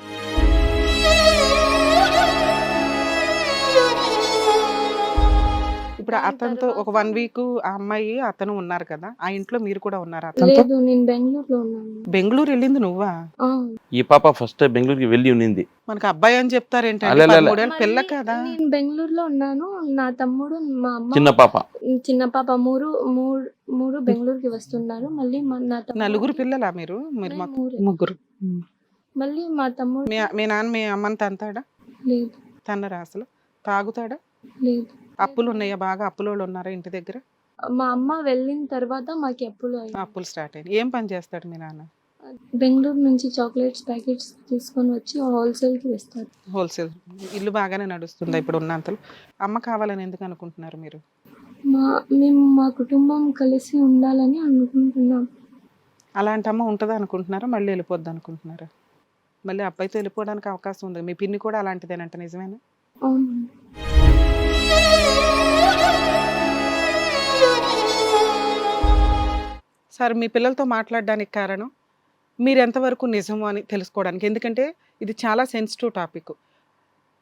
ఇప్పుడు అతనితో ఒక 1 వీక్ ఆ అమ్మాయి అతను ఉన్నారు కదా, ఆ ఇంట్లో మీరు కూడా ఉన్నారు అతనితో? లేదు, నేను బెంగళూరులో ఉన్నాను. బెంగళూరు వెళ్ళింది నువ్వా? ఆ. ఈ పాప ఫస్ట్ బెంగళూరుకి వెళ్ళి ఉన్నింది. మనకి అబ్బాయి అని చెప్తారేంటండి, అలెలెలె. 13 ఏళ్ళ పిల్ల కదా. నేను బెంగళూరులో ఉన్నాను. నా తమ్ముడు మా అమ్మ చిన్న పాప. చిన్న పాప మూడు బెంగళూరుకి వస్తున్నారు. మళ్ళీ నా తమ్ముడు 4 పిల్లలా మీరు? మీరు మేము ఊరే. ముగ్గురు. మళ్ళీ మా తమ్ముడు మీ నాన్న మీ అమ్మని తంతాడా? లేదు. తన్నరా అసలు? తాగుతాడా? లేదు. అప్పులు ఉన్నాయా? బాగా అప్పులోళ్ళు ఉన్నారా ఇంటి దగ్గర? మా అమ్మ వెళ్ళిన తర్వాత మాకు అప్పులు అయ్యాయి. అప్పులు స్టార్ట్ అయ్యాయి. ఏం పని చేస్తాడు మీ నాన్న? బెంగళూరు నుంచి చాక్లెట్స్ ప్యాకెట్స్ తీసుకొని వచ్చి హోల్సేల్కి వేస్తారు. హోల్సేల్. ఇల్లు బాగానే నడుస్తుందా ఇప్పుడు ఉన్నంతలో? అమ్మ కావాలని ఎందుకు అనుకుంటున్నారు మీరు? మేము మా కుటుంబం కలిసి ఉండాలని అనుకుంటున్నాం. అలాంటి అమ్మ ఉంటుందా అనుకుంటున్నారా? మళ్ళీ వెళ్ళిపోద్ది అనుకుంటున్నారా? మళ్ళీ అబ్బాయితో వెళ్ళిపోవడానికి అవకాశం ఉంది. మీ పిన్ని కూడా అలాంటిదేనంట, నిజమేనా? అవును. సార్, మీ పిల్లలతో మాట్లాడడానికి కారణం మీరు ఎంతవరకు నిజము అని తెలుసుకోవడానికి. ఎందుకంటే ఇది చాలా సెన్సిటివ్ టాపిక్.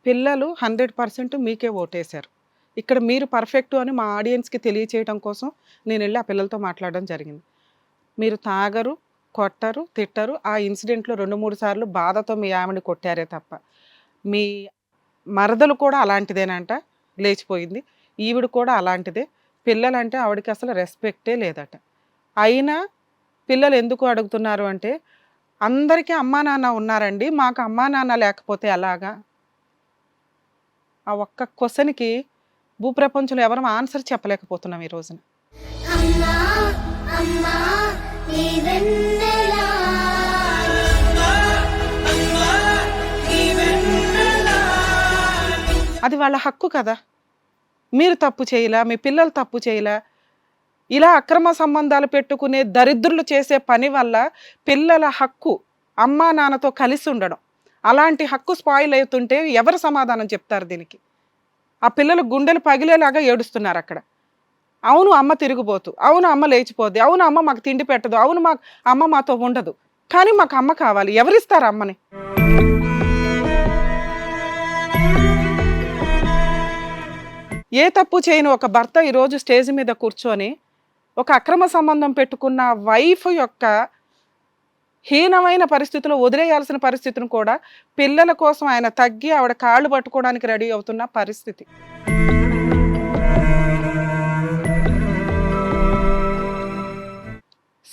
పిల్లలు 100% మీకే ఓటేశారు. ఇక్కడ మీరు పర్ఫెక్ట్ అని మా ఆడియన్స్కి తెలియచేయడం కోసం నేను వెళ్ళి ఆ పిల్లలతో మాట్లాడడం జరిగింది. మీరు తాగరు, కొట్టరు, తిట్టరు. ఆ ఇన్సిడెంట్లో 2-3 సార్లు బాధతో మీ ఆమెని కొట్టారే తప్ప. మీ మరదలు కూడా అలాంటిదేనంట, లేచిపోయింది. ఈవిడ కూడా అలాంటిదే. పిల్లలంటే ఆవిడకి అసలు రెస్పెక్టే లేదట. అయినా పిల్లలు ఎందుకు అడుగుతున్నారు అంటే, అందరికీ అమ్మా నాన్న ఉన్నారండి, మాకు అమ్మా నాన్న లేకపోతే ఎలాగా? ఆ ఒక్క క్వశ్చన్కి భూప్రపంచంలో ఎవరు ఆన్సర్ చెప్పలేకపోతున్నాం ఈ రోజున. అది వాళ్ళ హక్కు కదా. మీరు తప్పు చేయలా, మీ పిల్లలు తప్పు చేయలా. ఇలా అక్రమ సంబంధాలు పెట్టుకునే దరిద్రులు చేసే పని వల్ల పిల్లల హక్కు అమ్మా నాన్నతో కలిసి ఉండడం, అలాంటి హక్కు స్పాయిల్ అవుతుంటే ఎవరు సమాధానం చెప్తారు దీనికి? ఆ పిల్లలు గుండెలు పగిలేలాగా ఏడుస్తున్నారు అక్కడ. అవును అమ్మ తిరిగిపోతు, అవును అమ్మ లేచిపోద్ది, అవును అమ్మ మాకు తిండి పెట్టదు, అవును అమ్మ మాతో ఉండదు, కానీ మాకు అమ్మ కావాలి. ఎవరిస్తారు అమ్మని? ఏ తప్పు చేయని ఒక భర్త ఈరోజు స్టేజ్ మీద కూర్చొని ఒక అక్రమ సంబంధం పెట్టుకున్న వైఫ్ యొక్క హీనమైన పరిస్థితిలో వదిలేయాల్సిన పరిస్థితిని కూడా పిల్లల కోసం ఆయన తగ్గి ఆవిడ కాళ్ళు పట్టుకోవడానికి రెడీ అవుతున్న పరిస్థితి.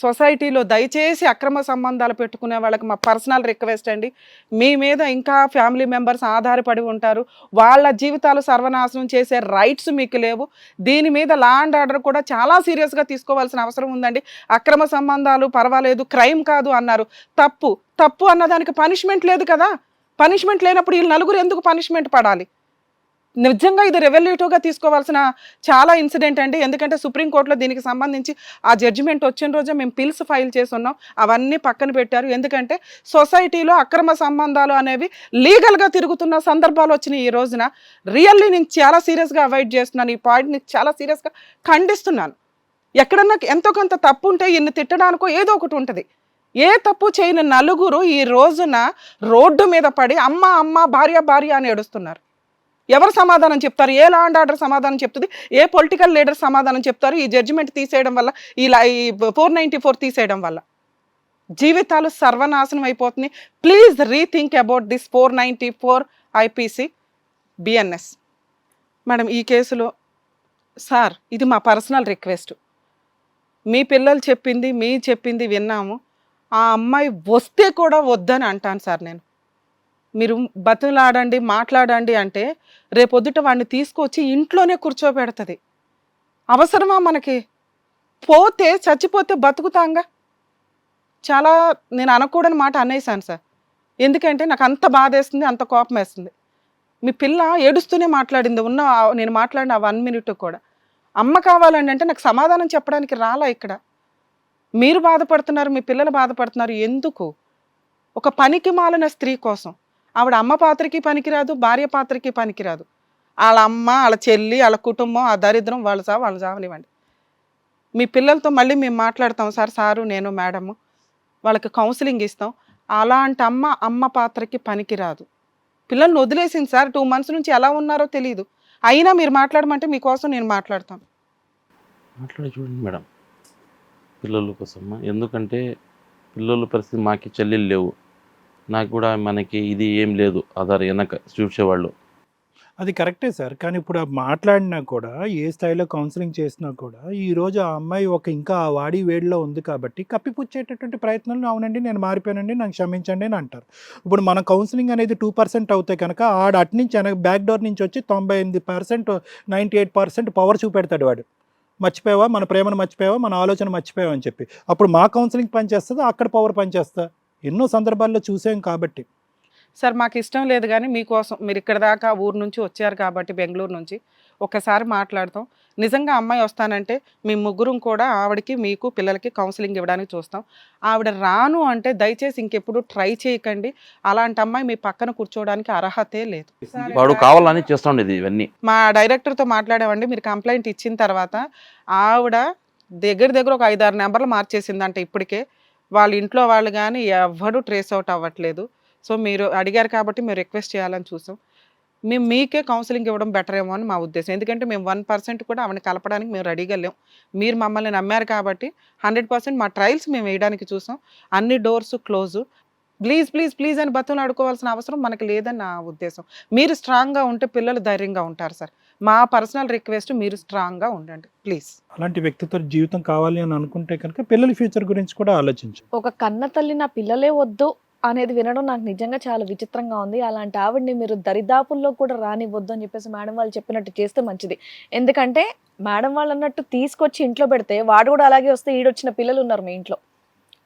సొసైటీలో దయచేసి అక్రమ సంబంధాలు పెట్టుకునే వాళ్ళకి మా పర్సనల్ రిక్వెస్ట్ అండి, మీ మీద ఇంకా ఫ్యామిలీ మెంబర్స్ ఆధారపడి ఉంటారు. వాళ్ళ జీవితాలు సర్వనాశనం చేసే రైట్స్ మీకు లేవు. దీని మీద లా అండ్ ఆర్డర్ కూడా చాలా సీరియస్గా తీసుకోవాల్సిన అవసరం ఉందండి. అక్రమ సంబంధాలు పర్వాలేదు, క్రైమ్ కాదు అన్నారు. తప్పు అన్నదానికి పనిష్మెంట్ లేదు కదా. పనిష్మెంట్ లేనప్పుడు వీళ్ళు నలుగురు ఎందుకు పనిష్మెంట్ పడాలి? నిజంగా ఇది రెవల్యూటివ్గా తీసుకోవాల్సిన చాలా ఇన్సిడెంట్ అండి. ఎందుకంటే సుప్రీంకోర్టులో దీనికి సంబంధించి ఆ జడ్జిమెంట్ వచ్చిన రోజే మేము పిల్స్ ఫైల్ చేసి ఉన్నాం, అవన్నీ పక్కన పెట్టారు. ఎందుకంటే సొసైటీలో అక్రమ సంబంధాలు అనేవి లీగల్గా తిరుగుతున్న సందర్భాలు వచ్చినాయి. ఈ రోజున రియల్లీ నేను చాలా సీరియస్గా అవాయిడ్ చేస్తున్నాను. ఈ పాయింట్ని చాలా సీరియస్గా ఖండిస్తున్నాను. ఎక్కడన్నా ఎంతో కొంత తప్పు ఉంటే ఇన్ని తిట్టడానికో ఏదో ఒకటి ఉంటుంది. ఏ తప్పు చేయని నలుగురు ఈ రోజున రోడ్డు మీద పడి అమ్మ భార్య అని ఏడుస్తున్నారు. ఎవరు సమాధానం చెప్తారు? ఏ లా అండ్ ఆర్డర్ సమాధానం చెప్తుంది? ఏ పొలిటికల్ లీడర్ సమాధానం చెప్తారు? ఈ జడ్జిమెంట్ తీసేయడం వల్ల, ఈ 494 తీసేయడం వల్ల జీవితాలు సర్వనాశనం అయిపోతున్నాయి. Please rethink about this 494 IPC BNS. Madam ఈ కేసులో సార్ ఇది మా పర్సనల్ రిక్వెస్ట్. మీ పిల్లలు చెప్పింది మీ చెప్పింది విన్నాము. ఆ అమ్మాయి వస్తే కూడా వద్దని అంటాను సార్ నేను. మీరు బతులాడండి మాట్లాడండి అంటే రేపొద్దుట వాడిని తీసుకొచ్చి ఇంట్లోనే కూర్చోబెడుతుంది. అవసరమా మనకి? పోతే చచ్చిపోతే బతుకుతాంగా. చాలా నేను అనకూడని మాట అనేసాను సార్. ఎందుకంటే నాకు అంత బాధ వేస్తుంది, అంత కోపం వేస్తుంది. మీ పిల్ల ఏడుస్తూనే మాట్లాడింది నేను మాట్లాడిన ఆ 1 minute కూడా. అమ్మ కావాలండి అంటే నాకు సమాధానం చెప్పడానికి రాలా ఇక్కడ. మీరు బాధపడుతున్నారు, మీ పిల్లలు బాధపడుతున్నారు ఎందుకు? ఒక పనికి మాలిన స్త్రీ కోసం. ఆవిడ అమ్మ పాత్రకి పనికిరాదు, భార్య పాత్రకి పనికిరాదు. వాళ్ళ అమ్మ, వాళ్ళ చెల్లి, వాళ్ళ కుటుంబం, ఆ దరిద్రం వాళ్ళు చావనివ్వండి. మీ పిల్లలతో మళ్ళీ మేము మాట్లాడతాం సార్, సారు నేను మేడము వాళ్ళకి కౌన్సిలింగ్ ఇస్తాం. అలాంటి అమ్మ పాత్రకి పనికిరాదు. పిల్లల్ని వదిలేసింది సార్. 2 months నుంచి ఎలా ఉన్నారో తెలియదు. అయినా మీరు మాట్లాడమంటే మీకోసం నేను మాట్లాడతాను. మాట్లాడి చూడండి మేడం పిల్లల కోసం. ఎందుకంటే పిల్లల పరిస్థితి మాకి చెల్లెలు లేవు, నాకు కూడా మనకి ఇది ఏం లేదు ఆధార్ వెనక చూసేవాళ్ళు. అది కరెక్టే సార్. కానీ ఇప్పుడు మాట్లాడినా కూడా ఏ స్థాయిలో కౌన్సిలింగ్ చేసినా కూడా ఈరోజు ఆ అమ్మాయి ఇంకా ఆ వాడి వేడిలో ఉంది కాబట్టి కప్పిపుచ్చేటటువంటి ప్రయత్నాలు అవునండి నేను మారిపోయానండి నన్ను క్షమించండి అని అంటారు. ఇప్పుడు మన కౌన్సిలింగ్ అనేది 2% అవుతే కనుక అటు నుంచి బ్యాక్ డోర్ నుంచి వచ్చి 98% 98% పవర్ చూపెడతాడు వాడు. మర్చిపోయావా, మన ప్రేమను మర్చిపోయావా, మన ఆలోచన మర్చిపోయావా అని చెప్పి. అప్పుడు మా కౌన్సిలింగ్ పనిచేస్తుందా, అక్కడ పవర్ పనిచేస్తా? ఎన్నో సందర్భాల్లో చూసాం కాబట్టి. సార్ మాకు ఇష్టం లేదు కానీ మీకోసం మీరు ఇక్కడ దాకా ఊరు నుంచి వచ్చారు కాబట్టి బెంగళూరు నుంచి ఒకసారి మాట్లాడతాం. నిజంగా అమ్మాయి వస్తానంటే మీ ముగ్గురం కూడా ఆవిడకి మీకు పిల్లలకి కౌన్సిలింగ్ ఇవ్వడానికి చూస్తాం. ఆవిడ రాను అంటే దయచేసి ఇంకెప్పుడు ట్రై చేయకండి. అలాంటి అమ్మాయి మీ పక్కన కూర్చోవడానికి అర్హతే లేదు. వాడు కావాలని చేస్తా ఉండేది ఇవన్నీ. మా డైరెక్టర్తో మాట్లాడామండి. మీరు కంప్లైంట్ ఇచ్చిన తర్వాత ఆవిడ దగ్గర ఒక 5-6 నెంబర్లు మార్చేసిందంటే ఇప్పటికే. వాళ్ళ ఇంట్లో వాళ్ళు కానీ ఎవ్వరూ ట్రేస్ అవుట్ అవ్వట్లేదు. సో మీరు అడిగారు కాబట్టి మేము రిక్వెస్ట్ చేయాలని చూసాం. మేము మీకే కౌన్సిలింగ్ ఇవ్వడం బెటర్ ఏమో అని మా ఉద్దేశం. ఎందుకంటే మేము 1% కూడా ఆవిడని కలపడానికి మేము రెడీగా లేం. మీరు మమ్మల్ని నమ్మారు కాబట్టి 100% మా ట్రయల్స్ మేము వేయడానికి చూసాం. అన్ని డోర్స్ క్లోజు. ప్లీజ్ అని బతులు ఆడుకోవాల్సిన అవసరం మనకు లేదని నా ఉద్దేశం. మీరు స్ట్రాంగ్గా ఉంటే పిల్లలు ధైర్యంగా ఉంటారు సార్. మా పర్సనల్ రిక్వెస్ట్ మీరు స్ట్రాంగ్గా ఉండండి ప్లీజ్. అలాంటి వ్యక్తితో జీవితం కావాలి అని అనుకుంటే కనుక పిల్లల ఫ్యూచర్ గురించి కూడా ఆలోచించు. ఒక కన్న తల్లి నా పిల్లలే వద్దు అనేది వినడం నాకు నిజంగా చాలా విచిత్రంగా ఉంది. అలాంటి ఆవిడ్ని మీరు దరిదాపుల్లో కూడా రానివ్వద్దు అని చెప్పేసి మేడం వాళ్ళు చెప్పినట్టు చేస్తే మంచిది. ఎందుకంటే మేడం వాళ్ళు అన్నట్టు తీసుకొచ్చి ఇంట్లో పెడితే వాడు కూడా అలాగే వస్తే ఈడొచ్చిన పిల్లలు ఉన్నారు మీ ఇంట్లో.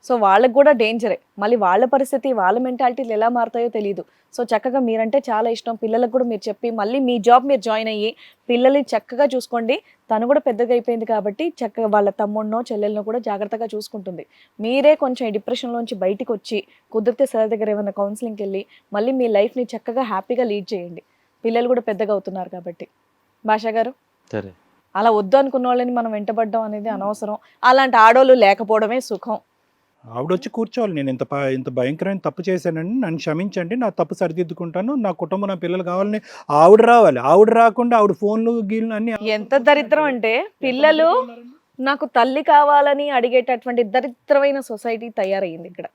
సో వాళ్ళకి కూడా డేంజరే. మళ్ళీ వాళ్ళ పరిస్థితి వాళ్ళ మెంటాలిటీలు ఎలా మారుతాయో తెలియదు. సో చక్కగా మీరంటే చాలా ఇష్టం. పిల్లలకు కూడా మీరు చెప్పి మళ్ళీ మీ జాబ్ మీరు జాయిన్ అయ్యి పిల్లల్ని చక్కగా చూసుకోండి. తను కూడా పెద్దగా అయిపోయింది కాబట్టి చక్కగా వాళ్ళ తమ్ముడినో చెల్లెలను కూడా జాగ్రత్తగా చూసుకుంటుంది. మీరే కొంచెం డిప్రెషన్లోంచి బయటికి వచ్చి కుదిరితే సార్ దగ్గర ఏమైనా కౌన్సిలింగ్కి వెళ్ళి మళ్ళీ మీ లైఫ్ని చక్కగా హ్యాపీగా లీడ్ చేయండి. పిల్లలు కూడా పెద్దగా అవుతున్నారు కాబట్టి. భాషా గారు సరే, అలా వద్దు అనుకున్న వాళ్ళని మనం వెంటబడ్డం అనేది అనవసరం. అలాంటి ఆడోళ్ళు లేకపోవడమే సుఖం. ఆవిడ వచ్చి కూర్చోవాలి, నేను ఇంత భయంకరమైన తప్పు చేశానండి, నన్ను క్షమించండి, నా తప్పు సరిదిద్దుకుంటాను, నా కుటుంబం నా పిల్లలు కావాలని ఆవిడ రావాలి. ఆవిడ రాకుండా ఆవిడ ఫోన్లు గీళ్ళు అన్ని. ఎంత దరిద్రం అంటే పిల్లలు నాకు తల్లి కావాలని అడిగేటటువంటి దరిద్రమైన సొసైటీ తయారయ్యింది ఇక్కడ.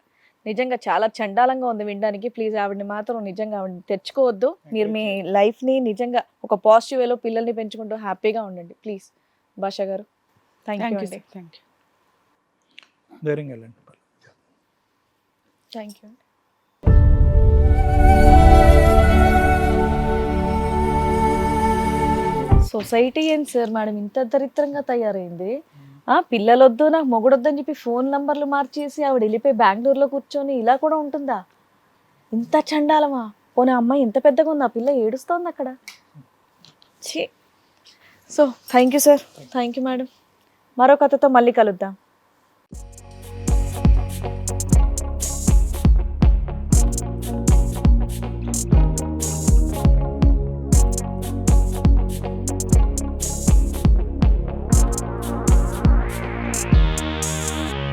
నిజంగా చాలా చండాలంగా ఉంది వినడానికి. ప్లీజ్ ఆవిడని మాత్రం నిజంగా ఆవిడని తెచ్చుకోవద్దు. మీరు మీ లైఫ్ని నిజంగా ఒక పాజిటివ్ వేలో పిల్లల్ని పెంచుకుంటూ హ్యాపీగా ఉండండి ప్లీజ్. భాషా గారు థ్యాంక్ యూ. ధైర్యంగా వెళ్ళండి. Thank you. సొసైటీ ఏంటి సార్ మేడం ఇంత దరిద్రంగా తయారైంది? పిల్లలొద్దు నాకు మొగుడొద్దు అని చెప్పి ఫోన్ నంబర్లు మార్చేసి ఆవిడ వెళ్ళిపోయి బెంగళూరులో కూర్చొని ఇలా కూడా ఉంటుందా? ఇంత చండాలమా? పోనీ అమ్మాయి ఇంత పెద్దగా ఉంది, ఆ పిల్ల ఏడుస్తోంది అక్కడ. ఛీ. So thank you sir, thank you madam. మరో కథతో మళ్ళీ కలుద్దాం.